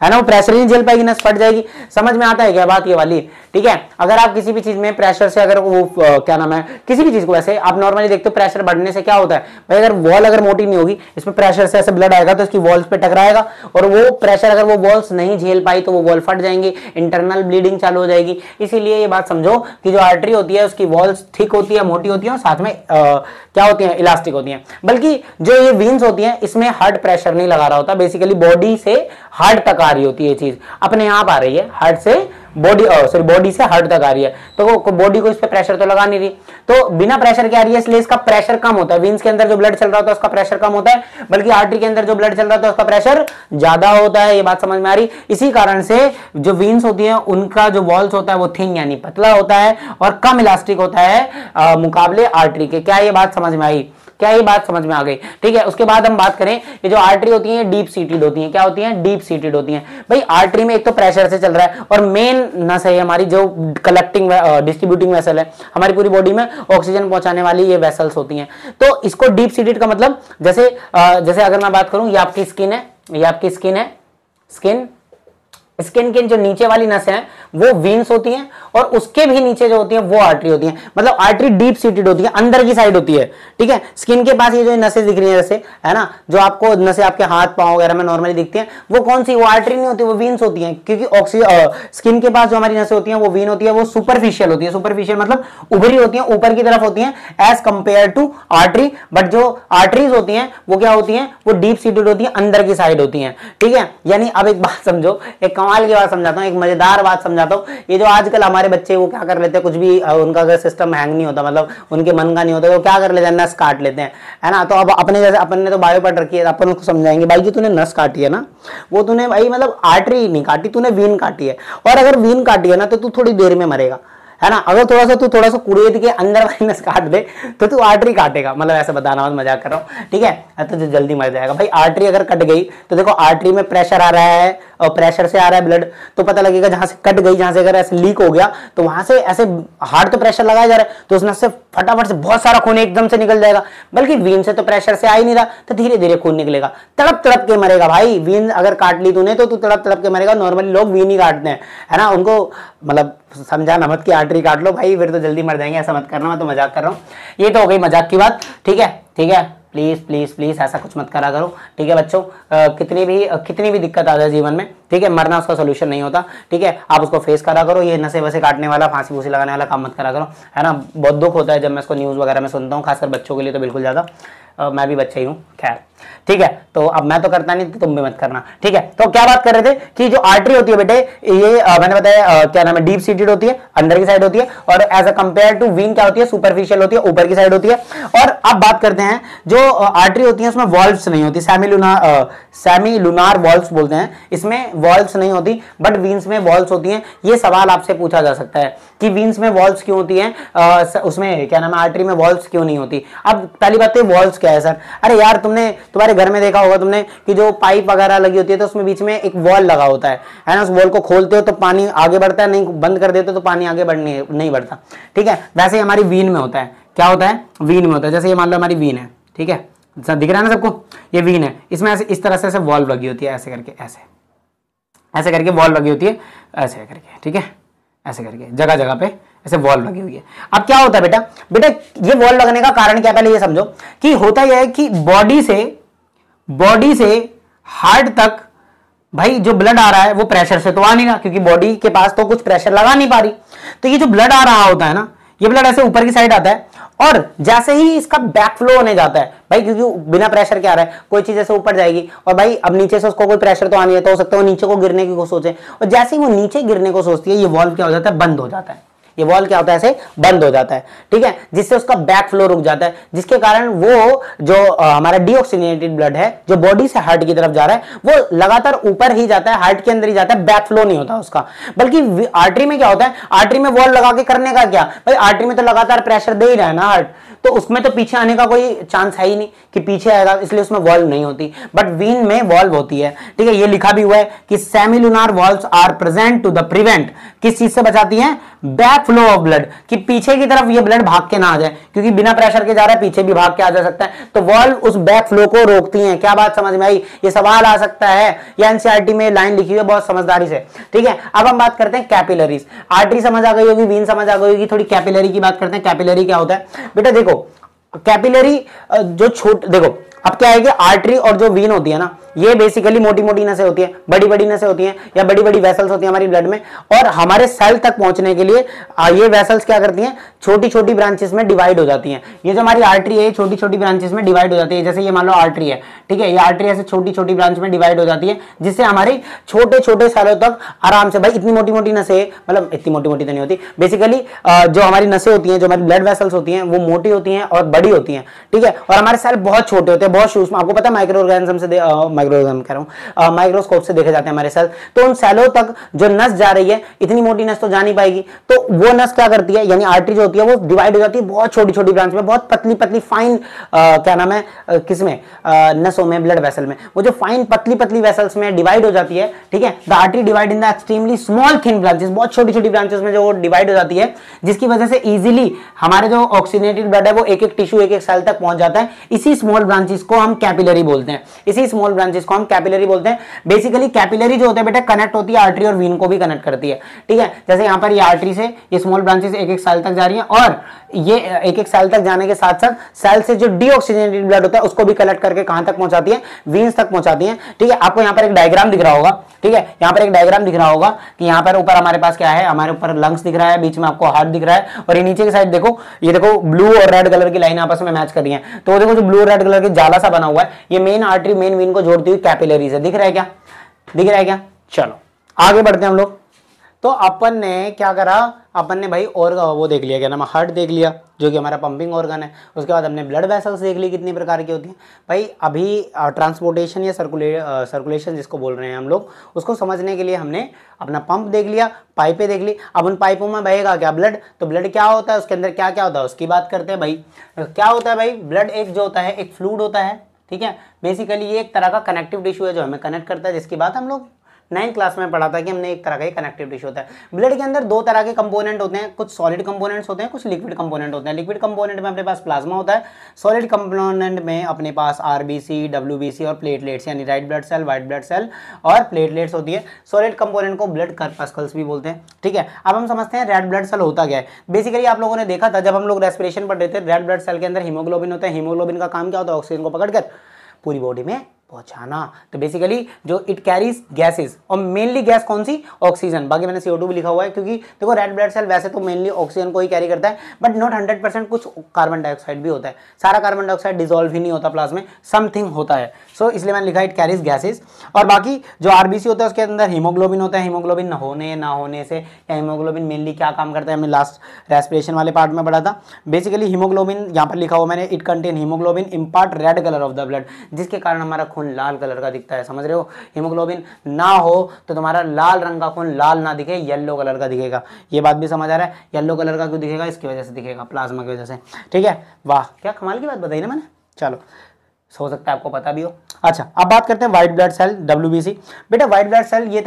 है ना, वो प्रेशर ही नहीं झेल पाएगी, नस फट जाएगी। समझ में आता है क्या बात ये वाली? ठीक है। अगर आप किसी भी चीज में प्रेशर से, अगर वो क्या नाम है, किसी भी चीज को, वैसे आप नॉर्मली देखते हो प्रेशर बढ़ने से क्या होता है भाई, अगर वॉल अगर मोटी नहीं होगी, इसमें प्रेशर से ऐसे ब्लड आएगा तो इसकी वॉल्स पे टकराएगा, और वो प्रेशर अगर वो वॉल्स नहीं झेल पाई तो वो वॉल फट जाएंगी, इंटरनल ब्लीडिंग चालू हो जाएगी। इसीलिए ये बात समझो कि जो आर्टरी होती है उसकी वॉल्स थिक होती है, मोटी होती है, और साथ में क्या होती है, इलास्टिक होती है। बल्कि जो ये वीन्स होती हैं, इसमें हार्ट प्रेशर नहीं लगा रहा होता, बेसिकली बॉडी से हार्ट तक आ रही होती है, ये चीज अपने आप आ रही है, हार्ट से बॉडी से हार्ट तक आ रही है, तो बॉडी को इस पे प्रेशर तो लगा नहीं रही, तो बिना प्रेशर के आ रही है, इसलिए इसका प्रेशर कम होता है। वीन्स के अंदर जो ब्लड चल रहा होता है उसका प्रेशर कम होता है, बल्कि आर्टरी के अंदर जो ब्लड चल रहा होता है उसका प्रेशर ज्यादा होता है। ये बात समझ में आ रही? इसी कारण से जो वीन्स होती है उनका जो वॉल्स होता है वो थिन यानी पतला होता है, और कम इलास्टिक होता है मुकाबले आर्टरी के। क्या ये बात समझ में आई? क्या ये बात समझ में आ गई? ठीक है। उसके बाद हम बात करें, ये जो आर्टरी होती है डीप सीटेड होती है। क्या होती है? डीप सीटेड होती है। भाई आर्टरी में एक तो प्रेशर से चल रहा है, और मेन नस है हमारी जो कलेक्टिंग डिस्ट्रीब्यूटिंग वेसल है, हमारी पूरी बॉडी में ऑक्सीजन पहुंचाने वाली ये वेसल्स होती हैं। तो इसको डीप सीटेड का मतलब, जैसे अगर मैं बात करूं, ये आपकी स्किन है, ये आपकी स्किन है, स्किन के जो नीचे वाली नस है वो वीन्स होती हैं, और उसके भी नीचे जो होती है वो आर्टरी होती है। मतलब आर्टरी डीप सीटेड होती है, अंदर की साइड होती है। ठीक है। स्किन के पास ये जो नसें दिख रही है, जैसे है ना, जो आपको नसें आपके हाथ पांव वगैरह में नॉर्मली दिखती हैं, वो कौन सी? वो आर्टरी नहीं होती, वो वीन्स होती हैं। क्योंकि स्किन के पास जो हमारी नसें होती हैं वो वीन होती है, वो सुपरफिशियल होती है। सुपरफिशियल मतलब उभरी होती है, ऊपर की तरफ होती है, as compare to artery. But जो आर्टरीज होती हैं वो क्या होती हैं? वो डीप सीटेड होती है, अंदर की साइड होती हैं। ठीक है। यानी अब एक बात समझो, एक कमाल की बात समझाता हूं, एक मजेदार बात समझाता हूं। ये जो आजकल हमारे बच्चे वो क्या कर लेते हैं, कुछ भी उनका अगर सिस्टम हैंग नहीं होता, मतलब उनके मन का नहीं होता, तो क्या कर लेते हैं, नस काट लेते हैं, है ना। तो अब अपने जैसे अपन ने तो बायो पढ़ रखी है, अपन उसको समझाएंगे, भाई जो तूने नस काटी है ना, वो तूने भाई मतलब आर्टरी नहीं काटी, तूने वीन काटी है। और अगर वीन काटी है ना तो तू थोड़ी देर में मरेगा, है ना। अगर थोड़ा सा कुरेद के अंदर माइनस काट दे तो तू आर्टरी काटेगा, मतलब ऐसे बताना, मजाक कर रहा हूँ। ठीक है। तो जल्दी मर जाएगा भाई। आर्टरी अगर कट गई तो देखो, आर्टरी में प्रेशर आ रहा है, और प्रेशर से आ रहा है ब्लड, तो पता लगेगा जहां से कट गई, जहां से अगर ऐसे लीक हो गया तो वहां से ऐसे हार्ड तो प्रेशर लगाया जा रहा है, तो उस नस से फटाफट से बहुत सारा खून एकदम से निकल जाएगा। बल्कि वीन से तो प्रेशर से आ ही नहीं रहा, तो धीरे धीरे खून निकलेगा, तड़प तड़प के मरेगा भाई। वीन अगर काट ली तूने तो तू तड़प तड़प के मरेगा। नॉर्मली लोग वीन ही काटते हैं, है ना, उनको मतलब समझाना मत कि आर्टरी काट लो भाई, फिर तो जल्दी मर जाएंगे, ऐसा मत करना, मैं तो मजाक कर रहा हूँ। ये तो हो गई मजाक की बात। ठीक है। ठीक है। प्लीज़ प्लीज़ प्लीज़ ऐसा कुछ मत करा करो, ठीक है बच्चों। कितनी भी दिक्कत आ जाए जीवन में, ठीक है, मरना उसका सोल्यूशन नहीं होता, ठीक है, आप उसको फेस करा करो। ये नशे वसे काटने वाला, फांसी फूसी लगाने वाला काम मत करा करो, है ना। बहुत दुख होता है जब मैं इसको न्यूज़ वगैरह में सुनता हूँ, खासकर बच्चों के लिए तो बिल्कुल ज़्यादा। मैं भी बच्चा ही हूँ, खैर ठीक है। तो अब मैं तो करता नहीं, तो तुम भी मत करना, ठीक है। तो क्या बात कर रहे थे कि जो आर्टरी होती है बेटे, ये मैंने बताया क्या नाम है, डीप सीटेड होती है, अंदर की साइड होती है, और as a compare to vein क्या होती है, सुपरफिशियल होती है, ऊपर की साइड होती है। और अब बात करते हैं जो आर्टरी होती है उसमें वॉल्व्स नहीं होती, सेमी लूनार वॉल्व्स बोलते हैं, इसमें वॉल्व्स नहीं होती, बट वीन्स में वॉल्व्स होती हैं। ये सवाल आपसे पूछा जा सकता है कि वीन्स में वॉल्व्स क्यों होती हैं, उसमें क्या नाम है, आर्टरी में वॉल्व्स क्यों नहीं होती। अब पहली बात तो वॉल्व्स क्या है सर, अरे यार तुम्हारे घर में देखा होगा तुमने कि जो पाइप वगैरह लगी होती है तो उसमें बीच में एक वॉल लगा होता है ना। उस वॉल को खोलते हो तो पानी आगे बढ़ता है, नहीं बंद कर देते हो तो पानी आगे नहीं बढ़ता, ठीक है। वैसे ही हमारी वीन में होता है, क्या होता है, वीन में होता है। जैसे ये मान लो हमारी वीन है, ठीक है, दिख रहा है ना सबको, ये वीन है, इसमें ऐसे इस तरह से वॉल्व लगी होती है, ऐसे करके, ऐसे करके वॉल्व लगी होती है, ऐसे करके, ठीक है, ऐसे करके जगह जगह पे ऐसे वॉल्व लगी हुई है। अब क्या होता है बेटा ये वॉल्व लगने का कारण क्या, पहले ये समझो कि होता यह है कि बॉडी से हार्ट तक भाई जो ब्लड आ रहा है वो प्रेशर से तो आ नहीं रहा, क्योंकि बॉडी के पास तो कुछ प्रेशर लगा नहीं पा रही। तो ये जो ब्लड आ रहा होता है ना, ये ब्लड ऐसे ऊपर की साइड आता है, और जैसे ही इसका बैक फ्लो होने जाता है भाई, क्योंकि बिना प्रेशर क्या आ रहा है, कोई चीज ऐसे ऊपर जाएगी और भाई अब नीचे से उसको कोई प्रेशर तो आनी है, तो हो सकता है वो नीचे को गिरने की को सोचे, और जैसे ही वो नीचे गिरने को सोचती है, ये वॉल्व क्या हो जाता है, बंद हो जाता है। ये वॉल्व क्या होता है, ऐसे बंद हो जाता है, ठीक है, जिससे उसका बैक फ्लो रुक जाता है, जिसके कारण वो जो हमारा डीऑक्सीजनेटेड ब्लड है जो बॉडी से हार्ट की तरफ जा रहा है वो लगातार ऊपर ही जाता है, हार्ट के अंदर ही जाता है, बैक फ्लो नहीं होता उसका। बल्कि आर्टरी में क्या होता है, आर्टरी में वॉल्व लगा के करने का क्या भाई, आर्टरी में तो लगातार प्रेशर दे ही रहा है ना हार्ट, तो उसमें तो पीछे आने का कोई चांस है ही नहीं कि पीछे आएगा, इसलिए उसमें वॉल्व नहीं होती। बट वीन में वॉल्व होती है, ठीक है। ये लिखा भी हुआ है कि semilunar valves are present to the prevent, किस चीज से बचाती हैं, बैक फ्लो ऑफ ब्लड, कि पीछे की तरफ ये ब्लड भाग के ना आ जाए, क्योंकि बिना प्रेशर के जा रहा है, पीछे भी भाग के आ जा सकता है, तो वॉल्व उस बैक फ्लो को रोकती हैं। क्या बात समझ में आई, ये सवाल आ सकता है, या एनसीईआरटी में लाइन लिखी हुई है बहुत समझदारी से, ठीक है। अब हम बात करते हैं कैपिलरीज। आर्टरी समझ आ गई होगी, वीन समझ आ गई होगी, थोड़ी कैपिलरी की बात करते हैं। कैपिलरी क्या होता है बेटा, देखो कैपिलरी जो देखो अब क्या है कि आर्टरी और जो वीन होती है ना, ये बेसिकली मोटी मोटी नसें होती हैं, बड़ी बड़ी नसें होती हैं, या बड़ी बड़ी वेसल्स होती हैं हमारी ब्लड में, और हमारे सेल तक पहुंचने के लिए ये वेसल्स क्या करती हैं, छोटी छोटी ब्रांचेस में डिवाइड हो जाती हैं। ये जो हमारी आर्टरी है छोटी छोटी ब्रांचेस में डिवाइड हो जाती है। जैसे ये मान लो आर्टरी है, ठीक है, ये आर्टरी ऐसे छोटी छोटी ब्रांच में डिवाइड हो जाती है, जिससे हमारी छोटे छोटे सेलों तक आराम से, भाई इतनी मोटी मोटी नसें, मतलब इतनी मोटी मोटी तो नहीं होती, बेसिकली जो हमारी नसें होती हैं, जो हमारी ब्लड वेसल्स होती हैं, वो मोटी होती हैं और बड़ी होती हैं, ठीक है। और हमारे सेल बहुत छोटे होते हैं, बहुत सूक्ष्म, आपको पता है माइक्रो ऑर्गेनिज्म से माइक्रोस्कोप से देखे जाते हैं हमारे सेल, तो उन सेलों तक जो नस जा रही है, इतनी मोटी नस तो जा नहीं पाएगी, तो वो नस क्या करती है, यानी आर्टरी जो होती है वो डिवाइड हो जाती है बहुत छोटी छोटी ब्रांच में, बहुत पतली पतली फाइन क्या नाम है किसमें, नसों में, ब्लड वेसल में, वो जो फाइन पतली पतली वेसल्स में डिवाइड हो जाती है, ठीक है। The artery divide in the extremely small thin branches, बहुत छोटी छोटी ब्रांचेस में जो वो डिवाइड हो जाती है, जिसकी वजह से इजीली हमारे जो ऑक्सीजनेटेड ब्लड है वो एक एक टिश्यू, एक एक सेल तक पहुंच जाता है। इसी स्मॉल ब्रांचेस को हम कैपिलरी बोलते हैं, इसी स्मॉल ब्रांचेस को हम कैपिलरी बोलते हैं। बेसिकली कैपिलरी जो होते हैं बेटा कनेक्ट होती है आर्टरी और वीन को भी कनेक्ट करती है, ठीक है। जैसे यहाँ पर ये आर्टरी से ये स्मॉल ब्रांचेस एक एक सेल तक जा रही हैं, और ये एक एक सेल तक जाने के साथ साथ सेल से जो डीऑक्सीजनेटेड ब्लड होता है उसको भी कलेक्ट करके कहां तक पहुंचाती है, वीन्स तक पहुंचाती है, ठीक है। आपको यहाँ पर एक डायग्राम दिख रहा होगा, ठीक है, यहाँ पर एक डायग्राम दिख रहा होगा कि यहाँ पर ऊपर हमारे पास क्या है, हमारे ऊपर लंग्स दिख रहा है, बीच में आपको हार्ट दिख रहा है, और ये नीचे की साइड देखो, ये देखो ब्लू और रेड कलर की लाइन आपस में मैच कर रही है, तो देखो जो ब्लू और रेड कलर की जाला सा बना हुआ है, ये मेन आर्टरी मेन वीन को जोड़ती हुई कैपिलरीज है। दिख रहा है क्या, दिख रहा है क्या, चलो आगे बढ़ते हैं हम लोग। तो अपन ने क्या करा, अपन ने भाई और वो देख लिया, क्या नाम, हार्ट देख लिया जो कि हमारा पंपिंग ऑर्गन है, उसके बाद हमने ब्लड वेसल्स देख ली कितनी प्रकार की होती हैं। भाई अभी ट्रांसपोर्टेशन या सर्कुलेशन जिसको बोल रहे हैं हम लोग, उसको समझने के लिए हमने अपना पंप देख लिया, पाइपें देख ली। अब उन पाइपों में बहेगा क्या, ब्लड, तो ब्लड क्या होता है, उसके अंदर क्या क्या होता है उसकी बात करते हैं। भाई क्या होता है भाई, ब्लड एक जो होता है एक फ्लूइड होता है, ठीक है। बेसिकली ये एक तरह का कनेक्टिव टिश्यू है जो हमें कनेक्ट करता है, जिसकी बात हम लोग 9th क्लास में पढ़ा था कि हमने एक तरह का कनेक्टिव टिश्यू होता है। ब्लड के अंदर दो तरह के कंपोनेंट होते हैं, कुछ सॉलिड कंपोनेंट्स होते हैं, कुछ लिक्विड कंपोनेंट होते हैं। लिक्विड कंपोनेंट में अपने पास प्लाज्मा होता है, सॉलिड कंपोनेंट में अपने पास आरबीसी, डब्ल्यूबीसी और प्लेटलेट्स यानी red blood cell, white blood cell और प्लेटलेट्स होती है। सॉलिड कंपोनेंट को ब्लड कर्पस्कल्स भी बोलते हैं। ठीक है, अब हम समझते हैं रेड ब्लड सेल होता क्या है। बेसिकली आप लोगों ने देखा था जब हम लोग रेस्पिरेशन पढ़ रहे थे, रेड ब्लड सेल के अंदर हीमोग्लोबिन होता है। हीमोग्लोबिन का काम क्या होता है? ऑक्सीजन को पकड़कर पूरी बॉडी में पहुंचाना। तो बेसिकली जो इट कैरीज गैसेस, और मेनली गैस कौन सी? ऑक्सीजन। बाकी मैंने CO2 भी लिखा हुआ है क्योंकि देखो रेड ब्लड सेल वैसे तो मेनली ऑक्सीजन को ही कैरी करता है, बट नॉट 100%, कुछ कार्बन डाइऑक्साइड भी होता है। सारा कार्बन डाइऑक्साइड डिसॉल्व ही नहीं होता प्लाज्मा में, समथिंग होता है। सो इसलिए मैंने लिखा इट कैरीज गैसेस। और बाकी जो आरबीसी होता है उसके अंदर हीमोग्लोबिन होता है। हीमोग्लोबिन होने ना होने से, या हीमोग्लोबिन मेनली क्या काम करता है हमने लास्ट रेस्पिरेशन वाले पार्ट में पढ़ा था। बेसिकली हीमोग्लोबिन यहाँ पर लिखा हुआ मैंने, it contain haemoglobin impart red colour of the blood, जिसके कारण हमारा खून लाल कलर का दिखता है। समझ रहे हो? हीमोग्लोबिन ना हो तो तुम्हारा लाल रंग का खून लाल ना दिखे, येलो कलर का दिखेगा। ये बात भी समझ आ रहा है? येलो कलर का क्यों दिखेगा? इसकी वजह से दिखेगा, प्लाज्मा की वजह से। ठीक है, वाह क्या कमाल की बात बताई ना मैंने। चलो, हो सकता है आपको पता भी हो। अच्छा, अब बात करते हैं व्हाइट ब्लड सेल, WBC। बेटा व्हाइट ब्लड सेल ये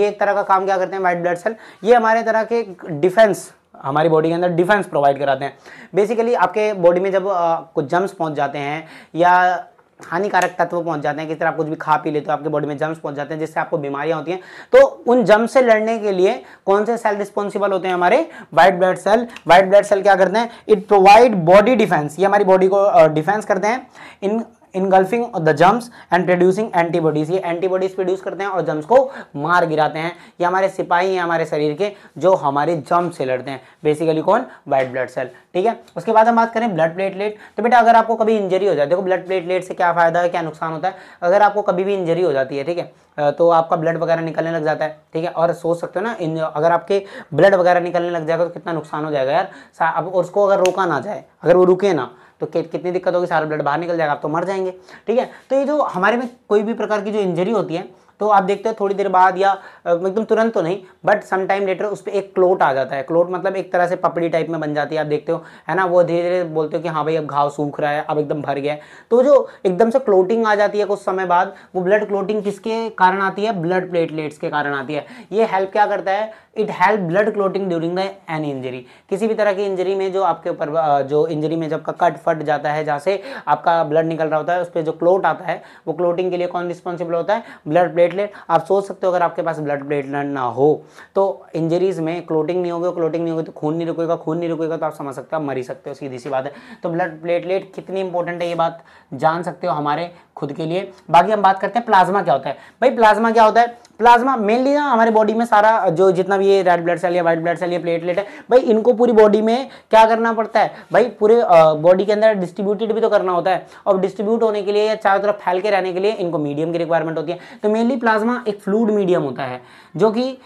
एक तरह का काम क्या करते हैं? व्हाइट ब्लड सेल ये हमारे तरह के डिफेंस, हमारी बॉडी के अंदर डिफेंस प्रोवाइड कराते हैं। बेसिकली आपके बॉडी में जब कुछ जम्स पहुंच जाते हैं या हानिकारक तत्व पहुंच जाते हैं, किस तरह आप कुछ भी खा पी लेते हो, आपके बॉडी में जम्स पहुंच जाते हैं जिससे आपको बीमारियां होती हैं, तो उन जम्स से लड़ने के लिए कौन से सेल रिस्पॉन्सिबल होते हैं? हमारे white blood cell. White blood cell क्या करते हैं? इट प्रोवाइड बॉडी डिफेंस, ये हमारी बॉडी को डिफेंस करते हैं in engulfing the germs and producing antibodies. ये एंटीबॉडीज प्रोड्यूस करते हैं और जम्स को मार गिराते हैं। ये हमारे सिपाही हैं हमारे शरीर के, जो हमारे जम्स से लड़ते हैं। बेसिकली कौन? White blood cell. ठीक है, उसके बाद हम बात करें ब्लड प्लेटलेट। तो बेटा अगर आपको कभी इंजरी हो जाए, देखो ब्लड प्लेटलेट से क्या फायदा है, क्या नुकसान होता है। अगर आपको कभी भी इंजरी हो जाती है, ठीक है, तो आपका ब्लड वगैरह निकलने लग जाता है। ठीक है, और सोच सकते हो ना, अगर आपके ब्लड वगैरह निकलने लग जाएगा तो कितना नुकसान हो जाएगा यार। अब उसको अगर रोका ना जाए, अगर वो रुके ना, तो कितनी दिक्कत होगी, सारा ब्लड बाहर निकल जाएगा, आप तो मर जाएंगे। ठीक है, तो ये जो हमारे में कोई भी प्रकार की जो इंजरी होती है, तो आप देखते हो थोड़ी देर बाद या एकदम तुरंत तो नहीं, बट सम टाइम लेटर उस पर एक क्लोट आ जाता है। क्लोट मतलब एक तरह से पपड़ी टाइप में बन जाती है, आप देखते हो, है ना। वो धीरे धीरे बोलते हो कि हाँ भाई अब घाव सूख रहा है, अब एकदम भर गया है। तो जो एकदम से क्लोटिंग आ जाती है कुछ समय बाद, वो ब्लड क्लोटिंग किसके कारण आती है? ब्लड प्लेटलेट्स के कारण आती है। ये हेल्प क्या करता है? It help blood clotting during the any injury. किसी भी तरह की इंजरी में जो आपके ऊपर जो इंजरी में जब कट फट जाता है, जहाँ से आपका ब्लड निकल रहा होता है, उस पर जो क्लोट आता है, वो क्लोटिंग के लिए कौन रिस्पॉन्सिबल होता है? Blood platelet. आप सोच सकते हो अगर आपके पास ब्लड प्लेटलेट ना हो तो इंजरीज में क्लोटिंग नहीं होगी, क्लोटिंग नहीं होगी तो खून नहीं रुकेगा, खून नहीं रुकेगा तो आप समझ सकते हो आप मर ही सकते हो, सीधी सी बात है। तो ब्लड प्लेटलेट कितनी इंपॉर्टेंट है ये बात जान सकते हो हमारे खुद के लिए। बाकी हम बात करते हैं प्लाज्मा क्या होता है। भाई प्लाज्मा क्या होता है? प्लाज्मा मेनली ना हमारे बॉडी में सारा जो जितना भी ये रेड ब्लड सेल या व्हाइट ब्लड सेल या प्लेटलेट है, भाई इनको पूरी बॉडी में क्या करना पड़ता है? भाई पूरे बॉडी के अंदर डिस्ट्रीब्यूटेड भी तो करना होता है, और डिस्ट्रीब्यूट होने के लिए या चारों तरफ फैल के रहने के लिए इनको मीडियम की रिक्वायरमेंट होती है। तो मेनली प्लाज्मा एक फ्लूइड मीडियम होता है जो कि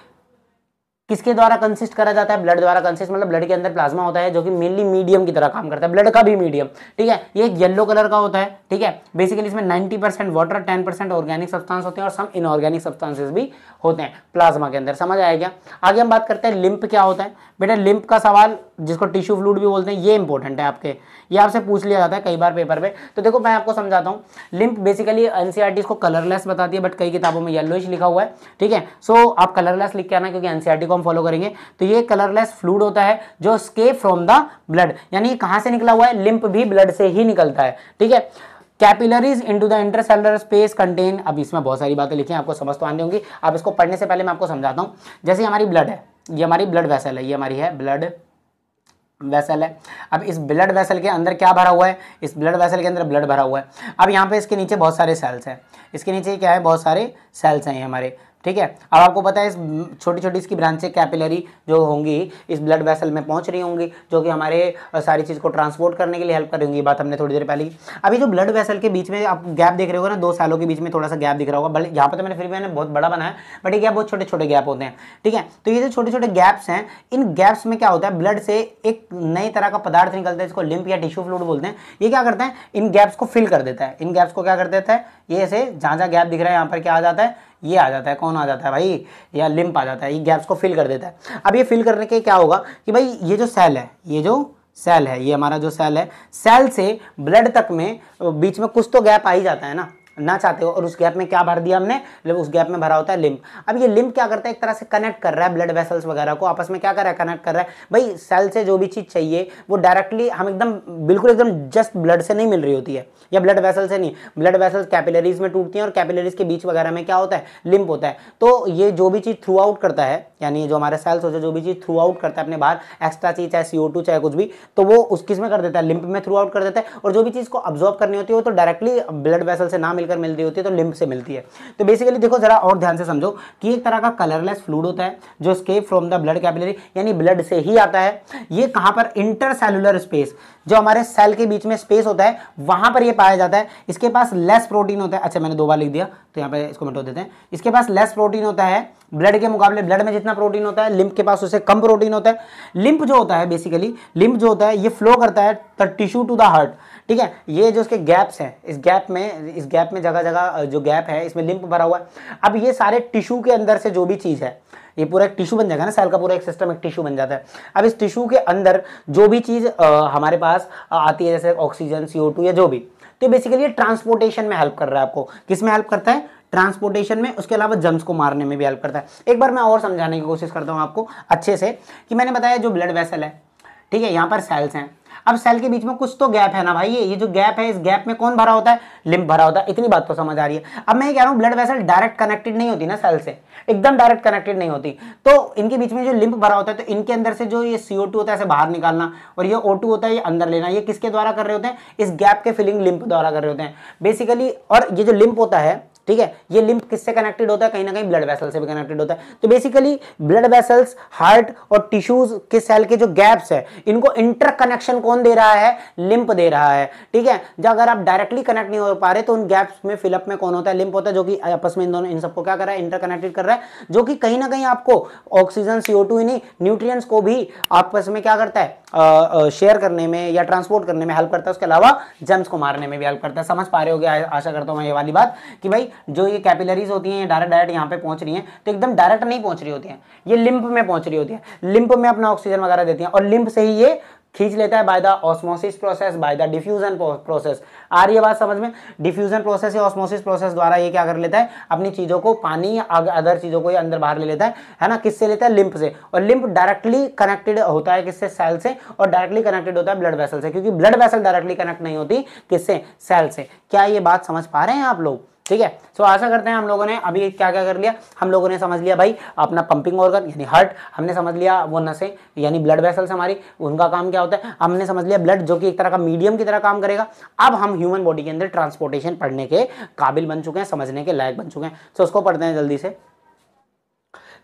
किसके द्वारा कंसिस्ट करा जाता है? ब्लड द्वारा कंसिस्ट, मतलब ब्लड के अंदर प्लाज्मा होता है जो कि मेनली मीडियम की तरह काम करता है, ब्लड का भी मीडियम। ठीक है, ये एक येलो कलर का होता है। ठीक है, बेसिकली इसमें 90% वाटर, 10% ऑर्गेनिक सब्सटेंस होते हैं और सम इनऑर्गेनिक सब्सटेंसेस भी होते हैं प्लाज्मा के अंदर। समझ आया क्या? आगे हम बात करते हैं लिम्फ क्या होता है। बेटा लिम्फ का सवाल, जिसको टिश्यू फ्लूइड भी बोलते हैं, ये इंपॉर्टेंट है आपके, ये आपसे पूछ लिया जाता है कई बार पेपर पे। तो देखो मैं आपको समझाता हूँ। लिम्फ बेसिकली एनसीईआरटी इसको कलरलेस बताती है, बट कई किताबों में येलोइश लिखा हुआ है। ठीक है, सो आप कलरलेस लिख के आना क्योंकि एनसीईआरटी को हम फॉलो करेंगे। तो ये कलरलेस फ्लूइड होता है जो एस्केप फ्रॉम द ब्लड, यानी कहां से निकला हुआ है? लिम्फ भी ब्लड से ही निकलता है। ठीक है, capillaries into the intercellular space contain, अब इसमें बहुत सारी बातें लिखी हैं, आपको समझ तो आनी होंगी। आप इसको पढ़ने से पहले मैं आपको समझाता हूं। जैसे हमारी ब्लड है, ये हमारी ब्लड वेसल है, ये हमारी है ब्लड वेसल है। अब इस ब्लड वेसल के अंदर क्या भरा हुआ है? इस ब्लड वेसल के अंदर ब्लड भरा हुआ है। अब यहाँ पे इसके नीचे बहुत सारे सेल्स हैं, इसके नीचे क्या है? बहुत सारे सेल्स हैं ये हमारे। ठीक है, अब आपको पता है इस छोटी छोटी इसकी ब्रांचें कैपिलरी जो होंगी इस ब्लड वेसल में पहुंच रही होंगी, जो कि हमारे सारी चीज़ को ट्रांसपोर्ट करने के लिए हेल्प कर रही होंगी। बात हमने थोड़ी देर पहले की। अभी जो ब्लड वेसल के बीच में आप गैप देख रहे हो ना, 2 सेलों के बीच में थोड़ा सा गैप दिख रहा होगा, भले यहाँ पर तो मैंने बहुत बड़ा बनाया, बट ये क्या बहुत छोटे छोटे गैप होते हैं। ठीक है, तो ये जो छोटे छोटे गैप्स हैं, इन गैप्स में क्या होता है? ब्लड से एक नई तरह का पदार्थ निकलता है, इसको लिम्फ या टिश्यू फ्लूइड बोलते हैं। ये क्या करता है? इन गैप्स को फिल कर देता है। इन गैप्स को क्या कर देता है? ये ऐसे जहाँ जहाँ गैप दिख रहा है यहाँ पर क्या आ जाता है? ये आ जाता है। कौन आ जाता है भाई? या लिम्फ आ जाता है। ये गैप्स को फिल कर देता है। अब ये फिल करने के क्या होगा कि भाई ये जो सेल है, ये जो सेल है, ये हमारा जो सेल है, सेल से ब्लड तक में बीच में कुछ तो गैप आ ही जाता है ना, ना चाहते हो, और उस गैप में क्या भर दिया हमने, उस गैप में भरा होता है लिम्फ। अब ये लिम्फ क्या करता है, एक तरह से कनेक्ट कर रहा है ब्लड वेसल्स वगैरह को आपस में, क्या कर रहा है, कनेक्ट कर रहा है। भाई सेल से जो भी चीज चाहिए वो डायरेक्टली हम एकदम बिल्कुल एकदम जस्ट ब्लड से नहीं मिल रही होती है, या ब्लड वेसल से नहीं। ब्लड वेसल्स कैपिलरीज में टूटती हैं और कैपिलरीज के बीच वगैरह में क्या होता है, लिम्फ होता है। तो ये जो भी चीज थ्रू आउट करता है, यानी जो हमारे सेल्स होते हैं जो भी चीज थ्रू आउट करता है अपने बाहर, एक्स्ट्रा चीज चाहे CO2 चाहे कुछ भी, तो वो उस किस में कर देता है, लिम्फ में थ्रू आउट कर देता है। और जो भी चीज को अब्सॉर्ब करनी होती है वो तो डायरेक्टली ब्लड वेसल से ना मिलकर मिल रही होती है, तो लिम्फ से मिलती है। तो बेसिकली देखो जरा और ध्यान से समझो कि एक तरह का कलरलेस फ्लूइड होता है जो escape from the blood capillary, यानी ब्लड से ही आता है। ये कहां पर, इंटरसेलुलर स्पेस, जो हमारे सेल के बीच में स्पेस होता है वहां पर ये पाया जाता है। इसके पास लेस प्रोटीन होता है, अच्छा मैंने 2 बार लिख दिया तो यहाँ पे इसको मिटा देते हैं। इसके पास लेस प्रोटीन होता है ब्लड के मुकाबले, ब्लड में जितना प्रोटीन होता है लिम्फ के पास उससे कम प्रोटीन होता है। लिम्फ जो होता है बेसिकली, लिम्फ जो होता है ये फ्लो करता है the tissue to the heart, ठीक है। ये जो इसके गैप्स हैं, इस गैप में जगह जगह जो गैप है इसमें लिम्फ भरा हुआ है। अब ये सारे टिश्यू के अंदर से जो भी चीज है, ये पूरा एक टिश्यू बन जाएगा ना, सेल का पूरा एक सिस्टम एक टिश्यू बन जाता है। अब इस टिश्यू के अंदर जो भी चीज हमारे पास आती है, जैसे ऑक्सीजन, CO2 या जो भी, तो बेसिकली ये ट्रांसपोर्टेशन में हेल्प कर रहा है आपको। किस में हेल्प करता है, ट्रांसपोर्टेशन में। उसके अलावा जर्म्स को मारने में भी हेल्प करता है। एक बार मैं और समझाने की कोशिश करता हूं आपको अच्छे से, कि मैंने बताया जो ब्लड वेसल है, ठीक है, यहाँ पर सेल्स हैं। अब सेल के बीच में कुछ तो गैप है ना भाई, ये जो गैप है, इस गैप में कौन भरा होता है, लिम्फ भरा होता है। इतनी बात तो समझ आ रही है। अब मैं ये कह रहा हूँ ब्लड वेसल डायरेक्ट कनेक्टेड नहीं होती ना सेल से, एकदम डायरेक्ट कनेक्टेड नहीं होती, तो इनके बीच में जो लिम्फ भरा होता है, तो इनके अंदर से जो ये CO2 होता है इसे बाहर निकालना, और ये O2 होता है ये अंदर लेना, ये किसके द्वारा कर रहे होते हैं, इस गैप के फिलिंग लिम्फ द्वारा कर रहे होते हैं बेसिकली। और ये जो लिम्फ होता है, ठीक है, ये लिम्फ किससे कनेक्टेड होता है, कहीं ना कहीं ब्लड वेसल से भी कनेक्टेड होता है। तो बेसिकली ब्लड वेसल्स, हार्ट और टिश्यूज के सेल के जो गैप्स है, इनको इंटरकनेक्शन कौन दे रहा है, लिम्फ दे रहा है, ठीक है। जब अगर आप डायरेक्टली कनेक्ट नहीं हो पा रहे तो उन गैप्स में फिलअप में कौन होता है, लिम्फ होता है, जो कि आपस में इन सबको क्या कर रहा है, इंटरकनेक्टेड कर रहा है, जो कि कहीं ना कहीं आपको ऑक्सीजन, CO2 ही नहीं, न्यूट्रिएंट्स को भी आपस में क्या करता है, शेयर करने में या ट्रांसपोर्ट करने में हेल्प करता है। उसके अलावा जर्म्स को मारने में भी हेल्प करता है। समझ पा रहे होगे आशा करता हूं मैं ये वाली बात, कि भाई जो ये कैपिलरीज होती हैं ये डायरेक्ट यहाँ पे पहुंच रही हैं, तो एकदम डायरेक्ट नहीं पहुंच रही होती हैं, ये लिम्फ में पहुंच रही होती है, लिम्फ में अपना ऑक्सीजन वगैरह देती हैं, और लिम्फ से ही ये खींच लेता है by the osmosis process, by the diffusion process. आ रही है बात समझ में, डिफ्यूजन प्रोसेस या ऑस्मोसिस प्रोसेस द्वारा ये क्या कर लेता है, अपनी चीजों को, पानी या अदर चीजों को ये अंदर बाहर ले लेता है ना। किससे लेता है, लिम्फ से। और लिम्फ डायरेक्टली कनेक्टेड होता है किससे, सेल से, और डायरेक्टली कनेक्टेड होता है ब्लड वेसल से, क्योंकि ब्लड वेसल डायरेक्टली कनेक्ट नहीं होती किससे, सेल से। क्या ये बात समझ पा रहे हैं आप लोग, ठीक है। सो आशा करते हैं हम लोगों ने अभी क्या क्या कर लिया, हम लोगों ने समझ लिया भाई अपना पंपिंग ऑर्गन यानी हार्ट, हमने समझ लिया वो नसें यानी ब्लड वेसल्स हमारी, उनका काम क्या होता है, हमने समझ लिया ब्लड जो कि एक तरह का मीडियम की तरह काम करेगा। अब हम ह्यूमन बॉडी के अंदर ट्रांसपोर्टेशन पढ़ने के काबिल बन चुके हैं, समझने के लायक बन चुके हैं। सो उसको पढ़ते हैं जल्दी से।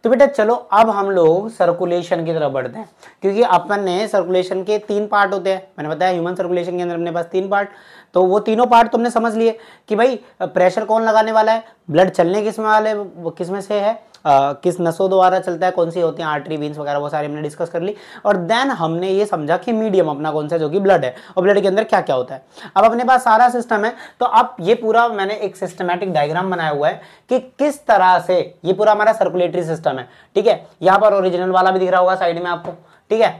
तो बेटा चलो अब हम लोग सर्कुलेशन की तरफ बढ़ते हैं, क्योंकि अपन ने सर्कुलेशन के 3 पार्ट होते हैं। मैंने बताया ह्यूमन सर्कुलेशन के अंदर अपने पास 3 पार्ट, तो वो तीनों पार्ट तुमने समझ लिए कि भाई प्रेशर कौन लगाने वाला है, ब्लड चलने किस में से है, किस नसों द्वारा चलता है, कौन सी होती हैं, आर्टरी, वीन्स वगैरह, वो सारी हमने डिस्कस कर ली। और देन हमने ये समझा कि मीडियम अपना कौन सा, जो कि ब्लड है, और ब्लड के अंदर क्या क्या होता है। अब अपने पास सारा सिस्टम है, तो अब ये पूरा मैंने एक सिस्टमैटिक डायग्राम बनाया हुआ है कि किस तरह से ये पूरा हमारा सर्कुलेटरी सिस्टम है, ठीक है। यहाँ पर ओरिजिनल वाला भी दिख रहा होगा साइड में आपको, ठीक है।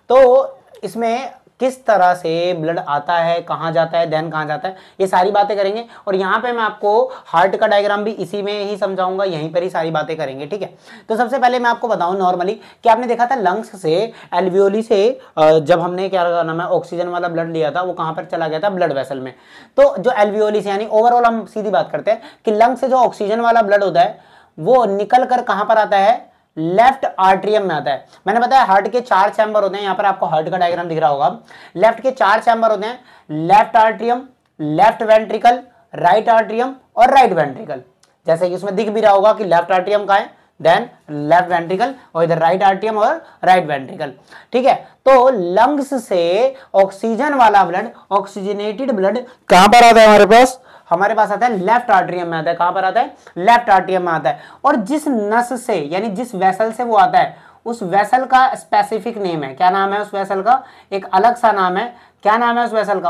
तो इसमें किस तरह से ब्लड आता है, कहाँ जाता है, देन कहाँ जाता है, ये सारी बातें करेंगे। और यहाँ पे मैं आपको हार्ट का डायग्राम भी इसी में ही समझाऊंगा, यहीं पर ही सारी बातें करेंगे, ठीक है। तो सबसे पहले मैं आपको बताऊं नॉर्मली कि आपने देखा था लंग्स से, एल्वियोली से जब हमने क्या नाम है ऑक्सीजन वाला ब्लड लिया था, वो कहाँ पर चला गया था, ब्लड वेसल में। तो जो एल्वियोली से यानी ओवरऑल हम सीधी बात करते हैं कि लंग्स से जो ऑक्सीजन वाला ब्लड होता है वो निकल कर कहाँ पर आता है, लेफ्ट आर्ट्रियम में आता है। मैंने बताया हार्ट के 4 चैम्बर होते हैं, यहाँ पर आपको हार्ट का डायग्राम दिख रहा होगा। लेफ्ट के 4 चैम्बर होते हैं, left atrium, left ventricle, right atrium और राइट वेंट्रिकल। जैसे कि उसमें दिख भी रहा होगा कि लेफ्ट आर्ट्रियम का है, देन लेफ्ट वेंट्रिकल, और इधर राइट आर्ट्रियम और राइट वेंट्रिकल, ठीक है। तो लंग्स से ऑक्सीजन वाला ब्लड, ऑक्सीजनेटेड ब्लड कहां पर आता है हमारे पास आता है लेफ्ट आर्ट्रियम में आता है। कहां पर आता है, लेफ्ट आर्ट्रियम में आता है। और जिस नस से यानी जिस वेसल से वो आता है, उस वेसल का स्पेसिफिक नेम है, क्या नाम है उस वेसल का, एक अलग सा नाम है क्या नाम है उस वेसल का?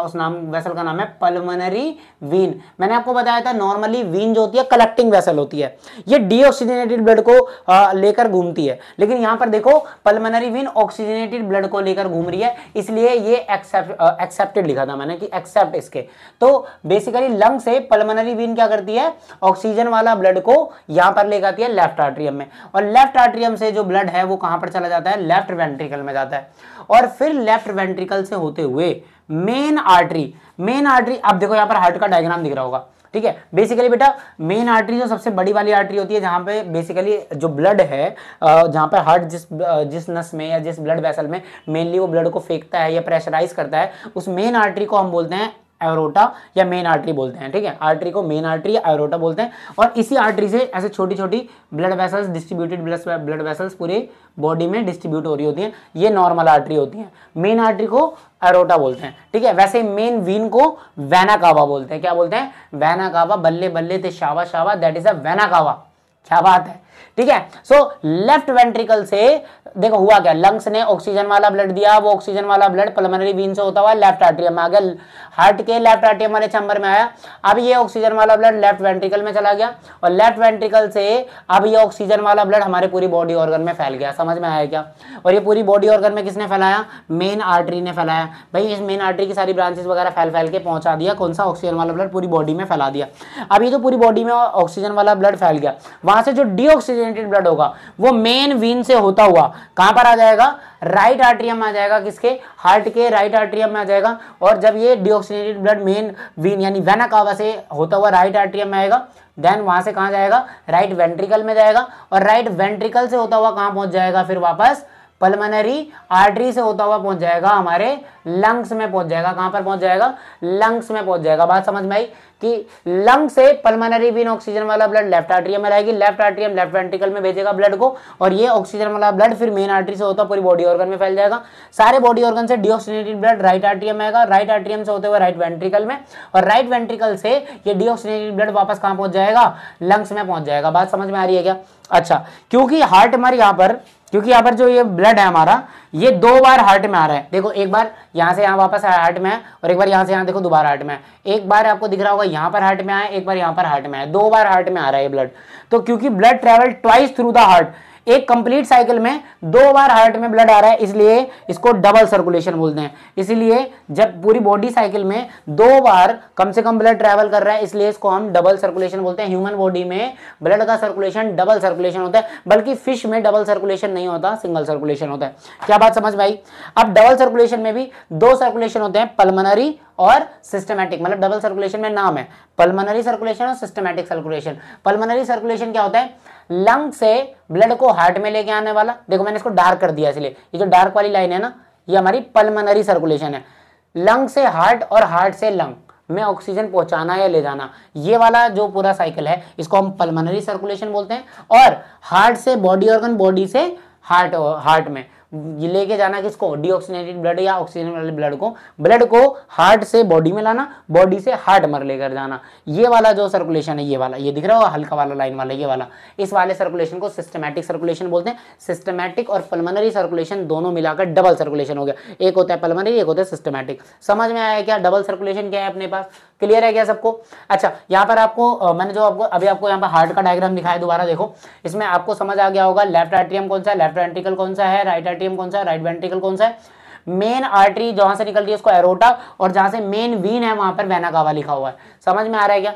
वेसल का नाम है पल्मोनरी वीन। मैंने आपको बताया था नॉर्मली वीन जो होती है कलेक्टिंग वेसल होती है, ये डीऑक्सीजनेटेड ब्लड को लेकर घूमती है, लेकिन यहाँ पर देखो पल्मोनरी वीन ऑक्सीजनेटेड ब्लड को लेकर घूम रही है, इसलिए ये एक्सेप्टेड लिखा था मैंने कि एक्सेप्ट इसके। तो बेसिकली लंग से पल्मोनरी वीन क्या करती है, ऑक्सीजन वाला ब्लड को यहाँ पर लेकर आती है लेफ्ट आर्ट्रियम में, और लेफ्ट आर्ट्रियम से जो ब्लड है वो कहाँ पर चला जाता है, लेफ्ट वेंट्रिकल में जाता है, और फिर लेफ्ट वेंट्रिकल से होते हुए मेन आर्टरी आप देखो यहाँ पर हार्ट का डायग्राम दिख रहा होगा, ठीक है। बेसिकली बेटा मेन आर्टरी जो सबसे बड़ी वाली आर्टरी होती है, जहां पे बेसिकली जो ब्लड है, जहां पे हार्ट जिस नस में या जिस ब्लड वेसल में मेनली वो ब्लड को फेंकता है या प्रेशराइज करता है, उस मेन आर्टरी को हम बोलते हैं एरोटा या मेन आर्टरी बोलते हैं, ठीक है। आर्टरी को मेन आर्टरी या एरोटा बोलते हैं, और इसी आर्टरी से ऐसे छोटी छोटी blood vessels, distributed blood vessels पूरे बॉडी में डिस्ट्रीब्यूट हो रही होती हैं, ये नॉर्मल आर्टरी होती हैं। मेन आर्टरी को एरोटा बोलते हैं, ठीक है। वैसे मेन वीन को वेना कावा बोलते हैं। क्या बोलते हैं? Vena cava. बल्ले बल्ले ते Shava Shava, that is a vena cava. क्या बात है, ठीक है। सो लेफ्ट वेंट्रिकल से देखो हुआ क्या, लंग्स ने ऑक्सीजन वाला ब्लड दिया, वो ऑक्सीजन वाला ब्लड पल्मोनरी वीन से होता हुआ लेफ्ट आर्टरियम में आ गया, हार्ट के लेफ्ट आर्टरियम वाले चैम्बर में आया। अब ये ऑक्सीजन वाला ब्लड लेफ्ट वेंट्रिकल में चला गया, और लेफ्ट वेंट्रिकल से अब ये ऑक्सीजन वाला ब्लड हमारे पूरी बॉडी ऑर्गन में फैल गया। समझ में आया क्या? और ये पूरी बॉडी ऑर्गन में किसने फैलाया? मेन आर्टरी ने फैलाया। भाई इस मेन आर्टरी की सारी ब्रांचेस वगैरह फैल के पहुंचा दिया, कौन सा? ऑक्सीजन वाला ब्लड पूरी बॉडी में फैला दिया। अब ये जो पूरी बॉडी में ऑक्सीजन वाला ब्लड फैल गया, वहां से जो डीऑक्सीजनेटेड ब्लड होगा वो मेन वीन से होता हुआ कहां पर आ जाएगा? राइट आर्टरियम में आ जाएगा। किसके? हार्ट के राइट आर्टरियम में आ जाएगा। और जब ये डीऑक्सीजनेटेड ब्लड मेन वीन यानी वेना कावा से होता हुआ राइट आर्टरियम में आएगा, देन वहां से कहां जाएगा? राइट वेंट्रिकल में जाएगा, और राइट वेंट्रिकल से होता हुआ कहां पहुंच जाएगा? फिर वापस पल्मोनरी आर्टरी से होता हुआ पहुंच जाएगा हमारे लंग्स में पहुंच जाएगा। कहां पर पहुंच जाएगा? लंग्स में पहुंच जाएगा। बात समझ में आई कि लंग से पल्मोनरी वीन ऑक्सीजन वाला ब्लड लेफ्ट आर्टरियम में रहेगी, लेफ्ट आर्टरियम लेफ्ट वेंट्रिकल में भेजेगा ब्लड को, और ये ऑक्सीजन वाला ब्लड फिर मेन आर्टरी से होता पूरी बॉडी ऑर्गन में फैल जाएगा। सारे बॉडी ऑर्गन से डीऑक्सीजनेटेड ब्लड राइट आर्टरियम में आएगा, राइट आर्टरियम से होते हुए राइट वेंट्रिकल में, और राइट वेंट्रिकल से ये डीऑक्सीजनेटेड ब्लड वापस कहां पहुंच जाएगा? लंग्स में पहुंच जाएगा। बात समझ में आ रही है क्या? अच्छा, क्योंकि हार्ट हमारे यहाँ पर जो ये ब्लड है हमारा, ये 2 बार हार्ट में आ रहा है। देखो एक बार यहाँ से यहाँ वापस हार्ट में है, और एक बार यहाँ से यहाँ देखो दोबारा हार्ट में है। एक बार आपको दिख रहा होगा यहाँ पर हार्ट में आया, एक बार यहाँ पर हार्ट में आया, 2 बार हार्ट में आ रहा है ये ब्लड। तो क्योंकि blood travel twice through the heart, एक कंप्लीट साइकिल में 2 बार हार्ट में ब्लड आ रहा है, इसलिए इसको डबल सर्कुलेशन बोलते हैं। इसलिए जब पूरी बॉडी साइकिल में 2 बार कम से कम ब्लड ट्रैवल कर रहा है, इसलिए इसको हम डबल सर्कुलेशन बोलते हैं। ह्यूमन बॉडी में ब्लड का सर्कुलेशन डबल सर्कुलेशन होता है, बल्कि फिश में डबल सर्कुलेशन नहीं होता, सिंगल सर्कुलेशन होता है। क्या बात समझ में आई? अब डबल सर्कुलेशन में भी 2 सर्कुलेशन होते हैं, पल्मोनरी और सिस्टमैटिक। मतलब डबल सर्कुलेशन में नाम है पल्मोनरी सर्कुलेशन और सिस्टमैटिक सर्कुलेशन। पल्मोनरी सर्कुलेशन क्या होता है? लंग से ब्लड को हार्ट में लेके आने वाला। देखो मैंने इसको डार्क कर दिया, इसलिए ये जो डार्क वाली लाइन है ना, ये हमारी पल्मोनरी सर्कुलेशन है। लंग से हार्ट और हार्ट से लंग में ऑक्सीजन पहुंचाना या ले जाना, ये वाला जो पूरा साइकिल है इसको हम पल्मोनरी सर्कुलेशन बोलते हैं। और हार्ट से बॉडी ऑर्गन, बॉडी से हार्ट में ये लेके जाना किसको? डीऑक्सीजनेटेड ब्लड या ऑक्सीजन वाले ब्लड को हार्ट से बॉडी में लाना, बॉडी से हार्ट में लेकर जाना। ये वाला जो सर्कुलेशन है, ये वाला, ये दिख रहा होगा हल्का वाला लाइन वाला, ये वाला, इस वाले सर्कुलेशन को सिस्टमैटिक सर्कुलेशन बोलते हैं। सिस्टमैटिक और पल्मोनरी सर्कुलेशन दोनों मिलाकर डबल सर्कुलेशन हो गया। एक होता है पल्मोनरी, एक होता है सिस्टमैटिक। समझ में आया क्या? डबल सर्कुलेशन क्या है अपने पास? क्लियर है क्या सबको? अच्छा, यहाँ पर आपको मैंने जो अभी आपको यहाँ पर हार्ट का डायग्राम दिखाया, दोबारा देखो, इसमें आपको समझ आ गया होगा लेफ्ट आर्टरियम कौन सा है, लेफ्ट वेंट्रिकल कौन सा है, राइट आर्टरियम कौन सा है, राइट वेंट्रिकल कौन सा है। मेन आर्टरी जहां से निकलती है उसको एरोटा, और जहां से मेन वीन है वहां पर वेना कावा लिखा हुआ है। समझ में आ रहा है क्या?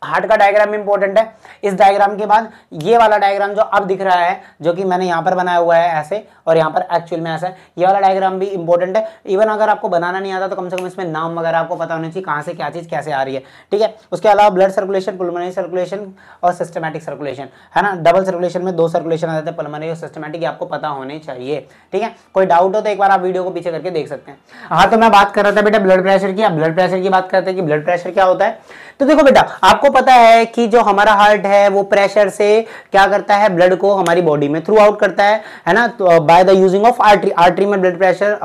हार्ट का डायग्राम इंपॉर्टेंट है। इस डायग्राम के बाद ये वाला डायग्राम जो अब दिख रहा है, जो कि मैंने यहाँ पर बनाया हुआ है ऐसे, और यहाँ पर एक्चुअल में ऐसा है, ये वाला डायग्राम भी इंपॉर्टेंट है। इवन अगर आपको बनाना नहीं आता तो कम से कम इसमें नाम वगैरह आपको पता होना चाहिए, कहाँ से क्या चीज़ कैसे आ रही है, ठीक है। उसके अलावा ब्लड सर्कुलेशन, पल्मोनरी सर्कुलेशन और सिस्टमैटिक सर्कुलेशन, है ना। डबल सर्कुलेशन में 2 सर्कुलेशन आ जाते हैं, पल्मोनरी और सिस्टमैटिक, आपको पता होने चाहिए, ठीक है। कोई डाउट हो तो एक बार आप वीडियो को पीछे करके देख सकते हैं। हाँ, तो मैं बात कर रहा था बेटा ब्लड प्रेशर की। ब्लड प्रेशर की बात करते हैं कि ब्लड प्रेशर क्या होता है। तो देखो बेटा, आपको पता है कि जो हमारा हार्ट है वो प्रेशर से क्या करता है? ब्लड को हमारी बॉडी में थ्रू आउट करता है ना, तो by the using of artery. Artery में ब्लड प्रेशर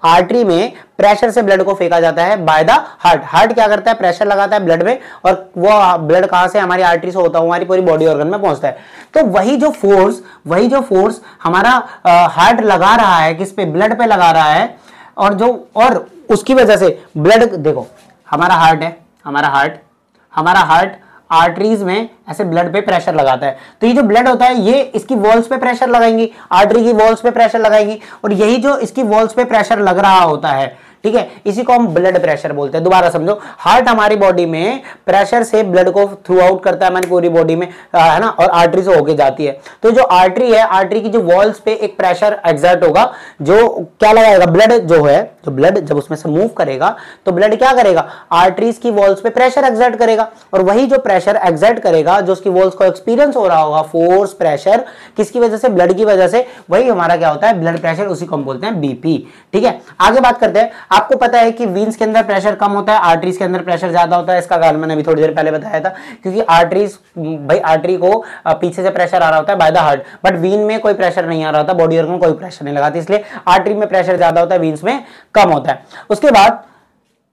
आर्टरी में प्रेशर से ब्लड को फेंका जाता है बाय द हार्ट। हार्ट क्या करता है? प्रेशर लगाता है ब्लड में, और वो ब्लड कहां से? हमारी आर्टरी से होता हुआ हमारी पूरी बॉडी ऑर्गन में पहुंचता है। तो वही जो फोर्स हमारा हार्ट लगा रहा है, किस पे? ब्लड पे लगा रहा है, और उसकी वजह से ब्लड, देखो हमारा हार्ट है, हमारा हार्ट आर्टरीज में ऐसे ब्लड पे प्रेशर लगाता है। तो ये जो ब्लड होता है ये इसकी वॉल्स पे प्रेशर लगाएंगी, आर्टरी की वॉल्स पे प्रेशर लगाएंगी, और यही जो इसकी वॉल्स पे प्रेशर लग रहा होता है, ठीक है, इसी को हम ब्लड प्रेशर बोलते हैं। दोबारा समझो, हार्ट हमारी बॉडी में प्रेशर से ब्लड को थ्रू आउट करता है हमारी पूरी बॉडी में, है ना, और आर्टरी से होके जाती है। तो जो आर्टरी है, आर्टरी की जो वॉल्स पे एक प्रेशर एग्जर्ट होगा, जो क्या लगाएगा, ब्लड जो है, जो ब्लड जब उसमें से मूव करेगा तो ब्लड क्या करेगा, आर्टरीज की वॉल्स पे प्रेशर एग्जर्ट करेगा, और वही जो प्रेशर एग्जर्ट करेगा, जो उसकी वॉल्स को एक्सपीरियंस हो रहा होगा, फोर्स प्रेशर, किसकी वजह से, ब्लड की वजह से, वही हमारा क्या होता है, ब्लड प्रेशर, उसी को हम बोलते हैं बीपी। ठीक है, आगे बात करते हैं। आपको पता है कि वीन्स के अंदर प्रेशर कम होता है, आर्टरीज के अंदर प्रेशर ज्यादा होता है। इसका कारण मैंने अभी थोड़ी देर पहले बताया था, क्योंकि आर्टरीज, भाई आर्टरी को पीछे से प्रेशर आ रहा होता है by the heart, but vein में कोई प्रेशर नहीं आ रहा होता, बॉडी ऑर्गन कोई प्रेशर नहीं लगाती, इसलिए आर्टरी में प्रेशर ज्यादा होता है, वीन्स में कम होता है। उसके बाद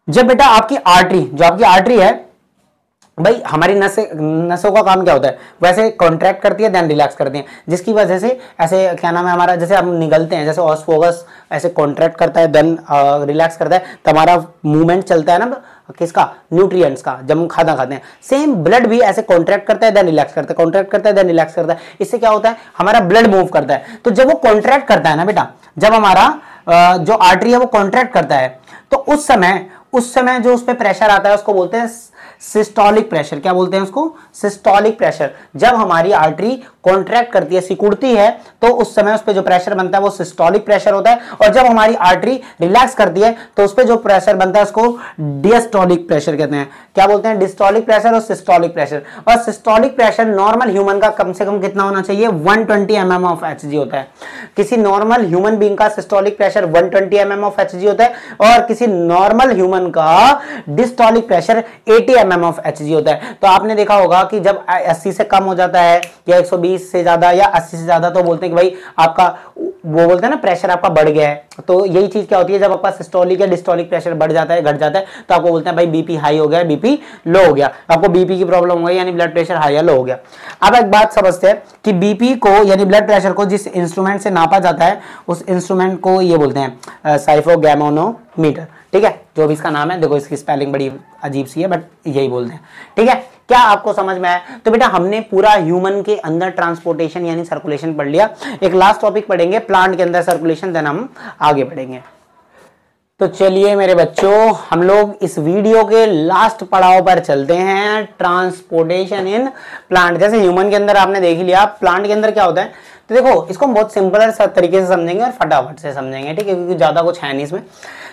जब बेटा आपकी आर्टरी, जो आपकी आर्टरी है, भाई हमारी नसों का काम क्या होता है, वैसे कॉन्ट्रैक्ट करती है देन रिलैक्स करती है, जिसकी वजह से ऐसे क्या नाम है हमारा, जैसे हम निगलते हैं, जैसे ऑस्फोगस ऐसे कॉन्ट्रैक्ट करता है देन रिलैक्स करता है, तो हमारा मूवमेंट चलता है ना किसका, न्यूट्रिएंट्स का, जब हम खाना खाते हैं। सेम ब्लड भी ऐसे कॉन्ट्रैक्ट करता है देन रिलैक्स करता है, कॉन्ट्रैक्ट करता है देन रिलैक्स करता है। इससे क्या होता है, हमारा ब्लड मूव करता है। तो जब वो कॉन्ट्रैक्ट करता है ना बेटा, जब हमारा जो आर्टरी है वो कॉन्ट्रैक्ट करता है, तो उस समय जो उस पर प्रेशर आता है उसको बोलते हैं सिस्टोलिक प्रेशर। क्या बोलते हैं उसको, सिस्टोलिक प्रेशर। जब हमारी आर्टरी कॉन्ट्रैक्ट करती है, सिकुड़ती है, तो उस समय उस पर जो प्रेशर बनता है वो सिस्टोलिक प्रेशर होता है, और जब हमारी आर्टरी रिलैक्स करती है तो उस पर जो प्रेशर बनता है उसको डिस्टोलिक प्रेशर कहते हैं। क्या बोलते हैं, डिस्टोलिक प्रेशर और सिस्टोलिक प्रेशर। और सिस्टोलिक प्रेशर नॉर्मल ह्यूमन का कम से कम कितना होना चाहिए, 120 mm ऑफ Hg होता है। किसी नॉर्मल ह्यूमन बीइंग का systolic pressure 120 mm of Hg होता है, और किसी नॉर्मल ह्यूमन का diastolic pressure 80 mm of Hg होता है। तो आपने देखा होगा कि जब 80 से कम हो जाता है या 120 से ज्यादा या 80 से ज्यादा, तो बोलते हैं कि भाई आपका, वो बोलते हैं ना, प्रेशर आपका बढ़ गया है। तो यही चीज क्या होती है, जब आपका सिस्टोलिक या डिस्टोलिक प्रेशर बढ़ जाता है, घट जाता है, तो आपको बोलते हैं भाई बीपी हाई हो गया, बीपी लो हो गया, आपको बीपी की प्रॉब्लम हो गई, यानी ब्लड प्रेशर हाई या लो हो गया। अब एक बात समझते हैं कि बीपी को यानी ब्लड प्रेशर को जिस इंस्ट्रूमेंट से नापा जाता है, उस इंस्ट्रूमेंट को ये बोलते हैं साइफोगैमोनोमीटर। ठीक है, जो भी इसका नाम है, देखो इसकी स्पेलिंग बड़ी अजीब सी है, बट यही बोलते हैं। ठीक है, क्या आपको समझ में आया? तो बेटा हमने पूरा ह्यूमन के अंदर ट्रांसपोर्टेशन यानी सर्कुलेशन पढ़ लिया। एक लास्ट टॉपिक पढ़ेंगे प्लांट के अंदर सर्कुलेशन, देन हम आगे बढ़ेंगे। तो चलिए मेरे बच्चों, हम लोग इस वीडियो के लास्ट पड़ाव पर चलते हैं, ट्रांसपोर्टेशन इन प्लांट। जैसे ह्यूमन के अंदर आपने देख लिया, प्लांट के अंदर क्या होता है, तो देखो इसको हम बहुत सिंपल तरीके से समझेंगे और फटाफट से समझेंगे, ठीक है, क्योंकि ज्यादा कुछ है नहीं इसमें।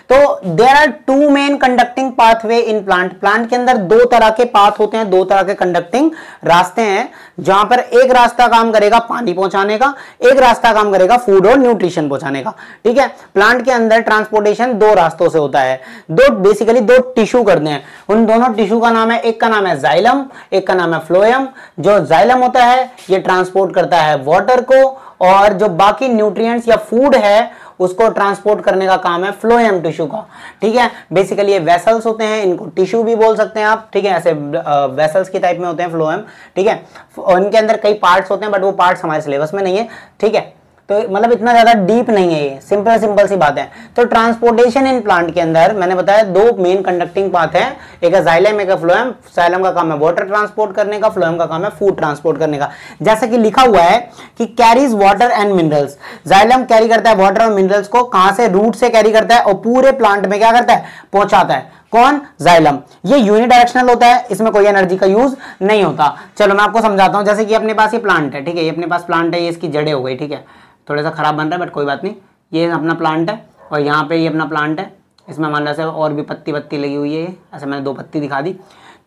तो there are two main conducting pathway in plant. Plant के अंदर दो तरह के पाथ होते हैं, दो तरह के कंडक्टिंग रास्ते हैं, जहां पर एक रास्ता काम करेगा पानी पहुंचाने का, एक रास्ता काम करेगा फूड और न्यूट्रिशन पहुंचाने का। ठीक है, प्लांट के अंदर ट्रांसपोर्टेशन दो रास्तों से होता है, बेसिकली दो टिश्यू करते हैं। उन दोनों टिश्यू का नाम है, एक का नाम है जाइलम, एक का नाम है फ्लोएम। जो जाइलम होता है ये ट्रांसपोर्ट करता है वाटर को, और जो बाकी न्यूट्रिएंट्स या फूड है उसको ट्रांसपोर्ट करने का काम है फ्लोएम टिश्यू का। ठीक है, बेसिकली ये वेसल्स होते हैं, इनको टिश्यू भी बोल सकते हैं आप। ठीक है, ऐसे वेसल्स की टाइप में होते हैं फ्लोएम। ठीक है, इनके अंदर कई पार्ट्स होते हैं, बट वो पार्ट्स हमारे सिलेबस में नहीं है। ठीक है, तो मतलब इतना ज्यादा डीप नहीं है ये, सिंपल सी बात है। तो ट्रांसपोर्टेशन इन प्लांट के अंदर मैंने बताया दो मेन कंडक्टिंग पाथ है, एक है जाइलम, एक है फ्लोएम। जाइलम का काम है वाटर ट्रांसपोर्ट करने का, फ्लोएम का काम है फूड ट्रांसपोर्ट करने का। जैसा कि लिखा हुआ है कि carries water and minerals. Xylem carry करता है वाटर और मिनरल्स को, कहां से, रूट से कैरी करता है, और पूरे प्लांट में क्या करता है, पहुंचाता है। कौन, जाइलम। ये यूनिडायरेक्शनल होता है, इसमें कोई एनर्जी का यूज नहीं होता। चलो मैं आपको समझाता हूं। जैसे कि अपने पास ये प्लांट है, ठीक है, ये अपने पास प्लांट है, ये इसकी जड़ें हो गई, ठीक है, थोड़ा सा खराब बन रहा है बट कोई बात नहीं। ये अपना प्लांट है, और यहाँ पे ये अपना प्लांट है, इसमें मान लो से और भी पत्ती लगी हुई है, ऐसे मैंने दो पत्ती दिखा दी।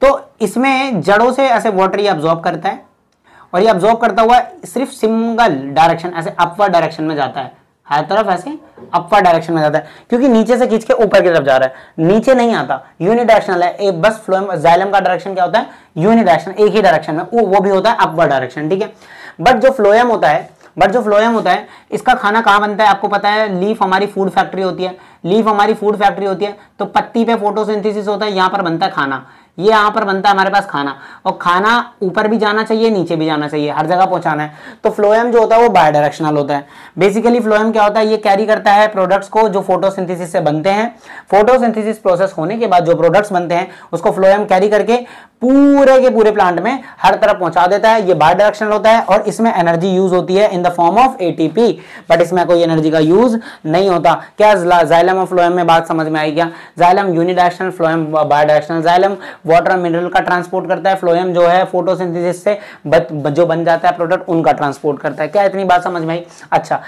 तो इसमें जड़ों से ऐसे वाटर ये अब्जॉर्ब करता है, और ये अब्जॉर्ब करता हुआ सिर्फ सिंगल डायरेक्शन, ऐसे अपवर्ड डायरेक्शन में जाता है, हर तरफ ऐसे अपवर्ड डायरेक्शन में जाता है, क्योंकि नीचे से खींच के ऊपर की तरफ जा रहा है, नीचे नहीं आता, यूनिडायरेक्शनल है। एक बस फ्लोएम, जाइलम का डायरेक्शन क्या होता है, यूनिडायरेक्शन, एक ही डायरेक्शन में, वो भी होता है अपवर्ड डायरेक्शन। ठीक है, बट जो फ्लोएम होता है, इसका खाना कहाँ बनता है आपको पता है, लीफ हमारी फूड फैक्ट्री होती है, तो पत्ती पे फोटोसिंथेसिस होता है, यहाँ पर बनता है खाना। ये यहाँ पर बनता है हमारे पास खाना, और खाना ऊपर भी जाना चाहिए नीचे भी जाना चाहिए, हर जगह पहुंचाना है। तो फ्लोएम जो होता है वो बाय डायरेक्शनल होता है। बेसिकली फ्लोएम क्या होता है, ये कैरी करता है प्रोडक्ट्स को जो फोटोसिंथेसिस से बनते हैं। फोटोसिंथेसिस प्रोसेस होने के बाद जो प्रोडक्ट्स बनते हैं उसको फ्लोएम कैरी करके पूरे के पूरे प्लांट में हर तरफ पहुंचा देता है। ये बाय डायरेक्शनल होता है और इसमें एनर्जी यूज होती है in the form of ATP, but इसमें कोई एनर्जी का यूज नहीं होता। क्या जाइलम और फ्लोएम में बात समझ में आई क्या? Xylem unidirectional, phloem bidirectional. Xylem water mineral का ट्रांसपोर्ट करता है, फ्लोएम जो है फोटोसिंथेसिस से जो बन जाता है प्रोडक्ट उनका ट्रांसपोर्ट करता है। क्या इतनी बात समझ में आई? अच्छा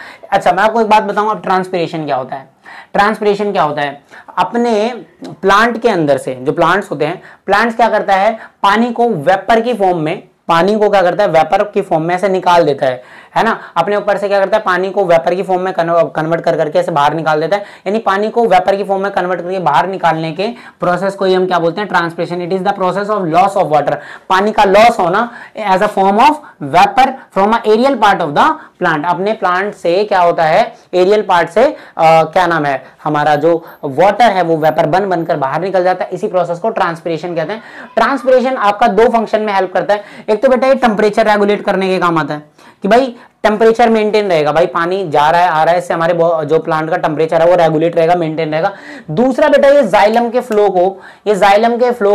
मैं आपको एक बात बताऊं, अब ट्रांसपिरेशन क्या होता है। ट्रांसपिरेशन क्या होता है, अपने प्लांट के अंदर से जो प्लांट्स होते हैं, प्लांट्स क्या करता है, पानी को वेपर की फॉर्म में, पानी को क्या करता है वेपर की फॉर्म में ऐसे निकाल देता है ना, अपने ऊपर से क्या करता है पानी को वेपर की फॉर्म में कन्वर्ट कर करके ऐसे बाहर निकाल देता है। यानी पानी को वेपर की फॉर्म में कन्वर्ट करके बाहर निकालने के प्रोसेस को ही हम क्या बोलते हैं, transpiration. It is the process of loss of water, पानी का लॉस होना as a form of vapour from a aerial part of the plant. अपने प्लांट से क्या होता है, एरियल पार्ट से क्या नाम है, हमारा जो वाटर है वो वेपर बनकर बाहर निकल जाता है। इसी प्रोसेस को ट्रांसपिरेशन कहते हैं। ट्रांसपिरेशन आपका दो फंक्शन में हेल्प करता है। एक तो बेटा ये टेम्परेचर रेगुलेट करने के काम आता है कि भाई टेम्परेचर मेंटेन रहेगा, भाई पानी जा रहा है आ रहा है, इससे हमारे जो प्लांट का टेम्परेचर है वो रेगुलेट रहेगा, मेंटेन रहेगा। दूसरा बेटा ये जाइलम के फ्लो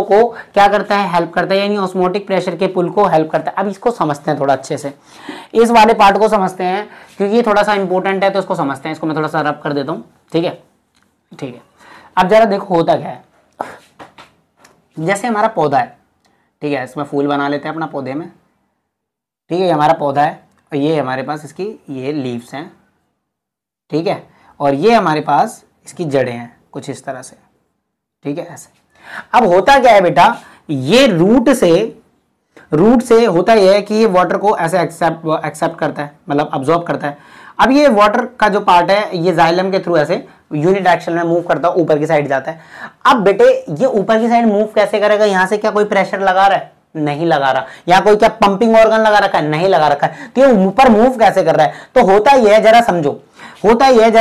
को क्या करता है, हेल्प करता है, यानी ऑस्मोटिक प्रेशर के पुल को हेल्प करता है। अब इसको समझते हैं थोड़ा अच्छे से, इस वाले पार्ट को समझते हैं क्योंकि ये थोड़ा सा इंपॉर्टेंट है, तो इसको समझते हैं। इसको मैं थोड़ा सा रब कर देता हूँ, ठीक है। अब जरा देखो होता क्या है, जैसे हमारा पौधा है, ठीक है, इसमें फूल बना लेते हैं अपना पौधे में, ठीक है, हमारा पौधा है और ये हमारे पास इसकी ये लीव्स हैं, ठीक है, और ये हमारे पास इसकी जड़ें हैं कुछ इस तरह से, ठीक है, ऐसे। अब होता क्या है बेटा, ये रूट से होता यह है कि ये वाटर को ऐसे एक्सेप्ट करता है, मतलब अब्जॉर्ब करता है। अब ये वाटर का जो पार्ट है ये जाइलम के थ्रू ऐसे यूनिडायरेक्शन में मूव करता है, ऊपर की साइड जाता है। अब बेटे ये ऊपर की साइड मूव कैसे करेगा, यहां से क्या कोई प्रेशर लगा रहा है, नहीं लगा रहा। यहाँ कोई क्या पंपिंग ऑर्गन लगा रखा है, नहीं लगा रखा है। तो ये ऊपर मूव कैसे कर रहा है, तो होता ही है जरा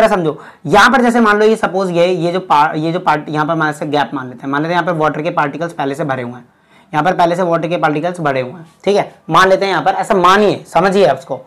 समझो, यहाँ पर जैसे मान लो ये सपोज ये जो पार्ट यहाँ पर मान से गैप मान लेते हैं यहाँ पर वाटर के पार्टिकल्स पहले से भरे हुए हैं, यहाँ पर पहले से वाटर के पार्टिकल्स भरे हुए हैं, ठीक है, मान लेते हैं यहाँ पर, ऐसा मानिए, समझिए उसको।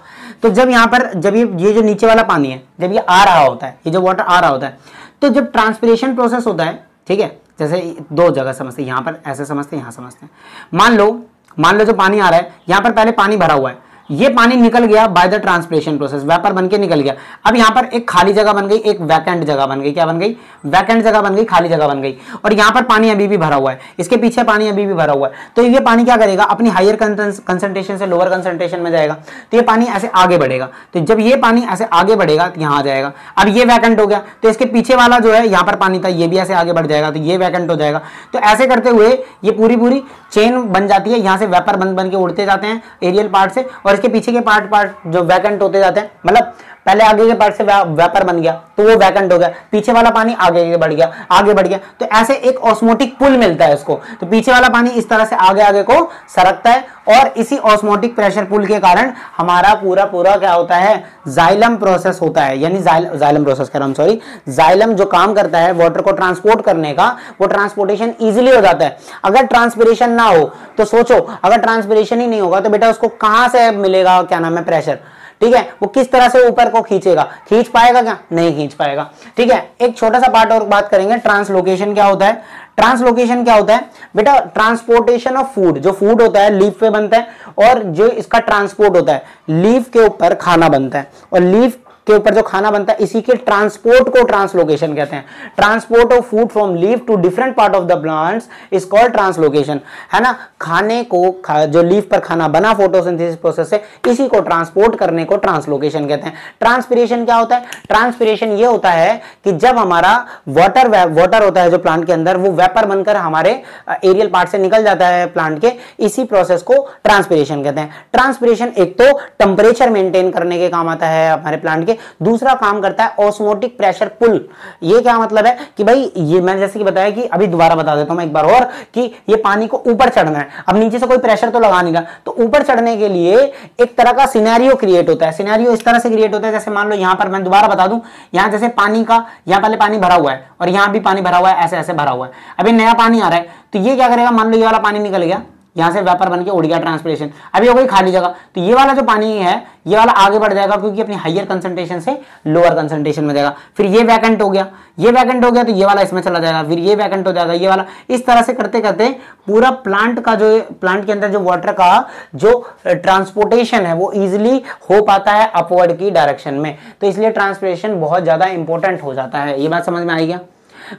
तो जब यहाँ पर जब ये जो नीचे वाला पानी है जब ये आ रहा होता है, ये जो वाटर आ रहा होता है, तो जब ट्रांसपिरेशन प्रोसेस होता है, ठीक है, जैसे दो जगह समझते हैं, यहाँ पर ऐसे समझते हैं, यहाँ समझते हैं। मान लो जो पानी आ रहा है, यहाँ पर पहले पानी भरा हुआ है, ये पानी निकल गया by the transpiration process, vapour बनके निकल गया। अब यहाँ पर एक खाली जगह बन गई, एक वैकेंट जगह बन गई, क्या बन गई, वैकेंट जगह बन गई, खाली जगह बन गई। और यहाँ पर पानी अभी भी भरा हुआ है, इसके पीछे पानी अभी भी भरा हुआ है। तो ये पानी क्या करेगा, अपनी हायर कंसंट्रेशन से लोअर कंसंट्रेशन में जाएगा, तो ये पानी ऐसे आगे बढ़ेगा। तो जब ये पानी ऐसे आगे बढ़ेगा तो यहाँ आ जाएगा। अब ये वैकेंट हो गया, तो इसके पीछे वाला जो है यहाँ पर पानी था, ये भी ऐसे आगे बढ़ जाएगा, तो ये वैकेंट हो जाएगा। तो ऐसे करते हुए ये पूरी चेन बन जाती है, यहाँ से वेपर बन के उड़ते जाते हैं एरियल पार्ट से, और इसके पीछे के पार्ट जो वैकेंट होते जाते हैं, मतलब पहले आगे के पार्ट से वेपर बन गया तो वो वैकेंट हो गया, पीछे वाला पानी आगे बढ़ गया, तो ऐसे एक ऑस्मोटिक पुल मिलता है उसको। तो पीछे वाला पानी इस तरह से आगे को सरकता है, और इसी ऑस्मोटिक प्रेशर पुल के कारण हमारा पूरा क्या होता है, जाइलम प्रोसेस होता है। यानी जाइलम प्रोसेस कह रहा हूं, सॉरी, जाइलम जो काम करता है वाटर को ट्रांसपोर्ट करने का, वो ट्रांसपोर्टेशन इजीली हो जाता है। अगर ट्रांसपिरेशन ना हो तो सोचो, अगर ट्रांसपिरेशन ही नहीं होगा तो बेटा उसको कहां से मिलेगा, क्या नाम है, प्रेशर, ठीक है, वो किस तरह से ऊपर को खींचेगा, खींच पाएगा क्या, नहीं खींच पाएगा, ठीक है। एक छोटा सा पार्ट और बात करेंगे, ट्रांसलोकेशन क्या होता है। ट्रांसलोकेशन क्या होता है बेटा, ट्रांसपोर्टेशन ऑफ फूड, जो फूड होता है लीफ पे बनता है, और जो इसका ट्रांसपोर्ट होता है, लीफ के ऊपर खाना बनता है, और लीफ के ऊपर जो खाना बनता है इसी के ट्रांसपोर्ट को ट्रांसलोकेशन कहते हैं। Transport of food from leaf to different part of the plants is called translocation, है ना। खाने को जो लीफ पर खाना बना फोटोसिंथेसिस प्रोसेस से, इसी को ट्रांसपोर्ट करने को ट्रांसलोकेशन कहते हैं। ट्रांसपिरेशन क्या होता है, ट्रांसपिरेशन ये होता है कि जब हमारा वाटर होता है जो प्लांट के अंदर, वो वेपर बनकर हमारे एरियल पार्ट से निकल जाता है प्लांट के, इसी प्रोसेस को ट्रांसपिरेशन कहते हैं। ट्रांसपिरेशन एक तो टेम्परेचर मेंटेन करने के काम आता है हमारे प्लांट के, दूसरा काम करता है ऑस्मोटिक प्रेशर पुल। ये क्या मतलब है कि भाई ये मैंने जैसे कि बताया कि अभी दोबारा बता देता हूं मैं एक बार और कि ये पानी को ऊपर चढ़ना है। अब नीचे से कोई प्रेशर तो लगा नहीं रहा, तो ऊपर चढ़ने के लिए एक तरह का सिनेरियो क्रिएट होता है। सिनेरियो इस तरह से क्रिएट होता है, जैसे मान लो यहां पर मैं दोबारा बता दूं, यहां जैसे पानी का यहां पहले पानी भरा हुआ है और यहां भी पानी भरा हुआ है, ऐसे ऐसे भरा हुआ है। अभी नया पानी आ रहा है तो ये क्या करेगा, मान लो ये वाला पानी निकल गया, यहां से वेपर बन के उड़ गया ट्रांसपिरेशन, अभी हो गई खाली जगह, तो ये वाला जो पानी है ये वाला आगे बढ़ जाएगा क्योंकि अपनी हायर कंसंट्रेशन से लोअर कंसंट्रेशन में जाएगा। फिर ये वैकेंट हो गया, ये वैकेंट हो गया तो ये वाला इसमें चला जाएगा, फिर ये वैकेंट हो जाएगा, ये वाला। इस तरह से करते करते पूरा प्लांट का जो प्लांट के अंदर जो वाटर का जो ट्रांसपोर्टेशन है वो इजिली हो पाता है अपवर्ड की डायरेक्शन में। तो इसलिए ट्रांसपिरेशन बहुत ज्यादा इंपॉर्टेंट हो जाता है। ये बात समझ में आई क्या?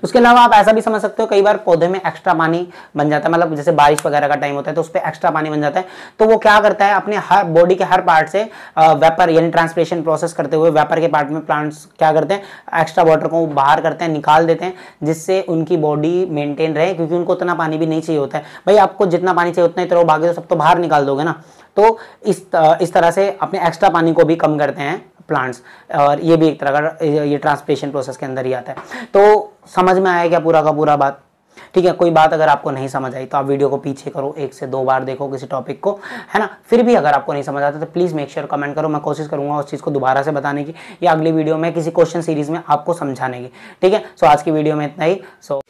उसके अलावा आप ऐसा भी समझ सकते हो, कई बार पौधे में एक्स्ट्रा पानी बन जाता है, मतलब जैसे बारिश वगैरह का टाइम होता है तो उस पर एक्स्ट्रा पानी बन जाता है, तो वो क्या करता है अपने हर बॉडी के हर पार्ट से वेपर यानी ट्रांसपिरेशन प्रोसेस करते हुए वेपर के पार्ट में प्लांट्स क्या करते हैं, एक्स्ट्रा वाटर को बाहर करते हैं, निकाल देते हैं, जिससे उनकी बॉडी मेंटेन रहे, क्योंकि उनको उतना पानी भी नहीं चाहिए होता है। भाई आपको जितना पानी चाहिए उतना ही तो भागे तो सब तो बाहर निकाल दोगे ना। तो इस तरह से अपने एक्स्ट्रा पानी को भी कम करते हैं प्लांट्स, और ये भी एक तरह का ये ट्रांसपिरेशन प्रोसेस के अंदर ही आता है। तो समझ में आया क्या पूरा का पूरा बात? ठीक है, कोई बात अगर आपको नहीं समझ आई तो आप वीडियो को पीछे करो, 1 से 2 बार देखो किसी टॉपिक को, है ना। फिर भी अगर आपको नहीं समझ आता तो प्लीज़ मेक श्योर कमेंट करो, मैं कोशिश करूंगा उस चीज़ को दोबारा से बताने की या अगली वीडियो में किसी क्वेश्चन सीरीज में आपको समझाने की। ठीक है, सो आज की वीडियो में इतना ही। सो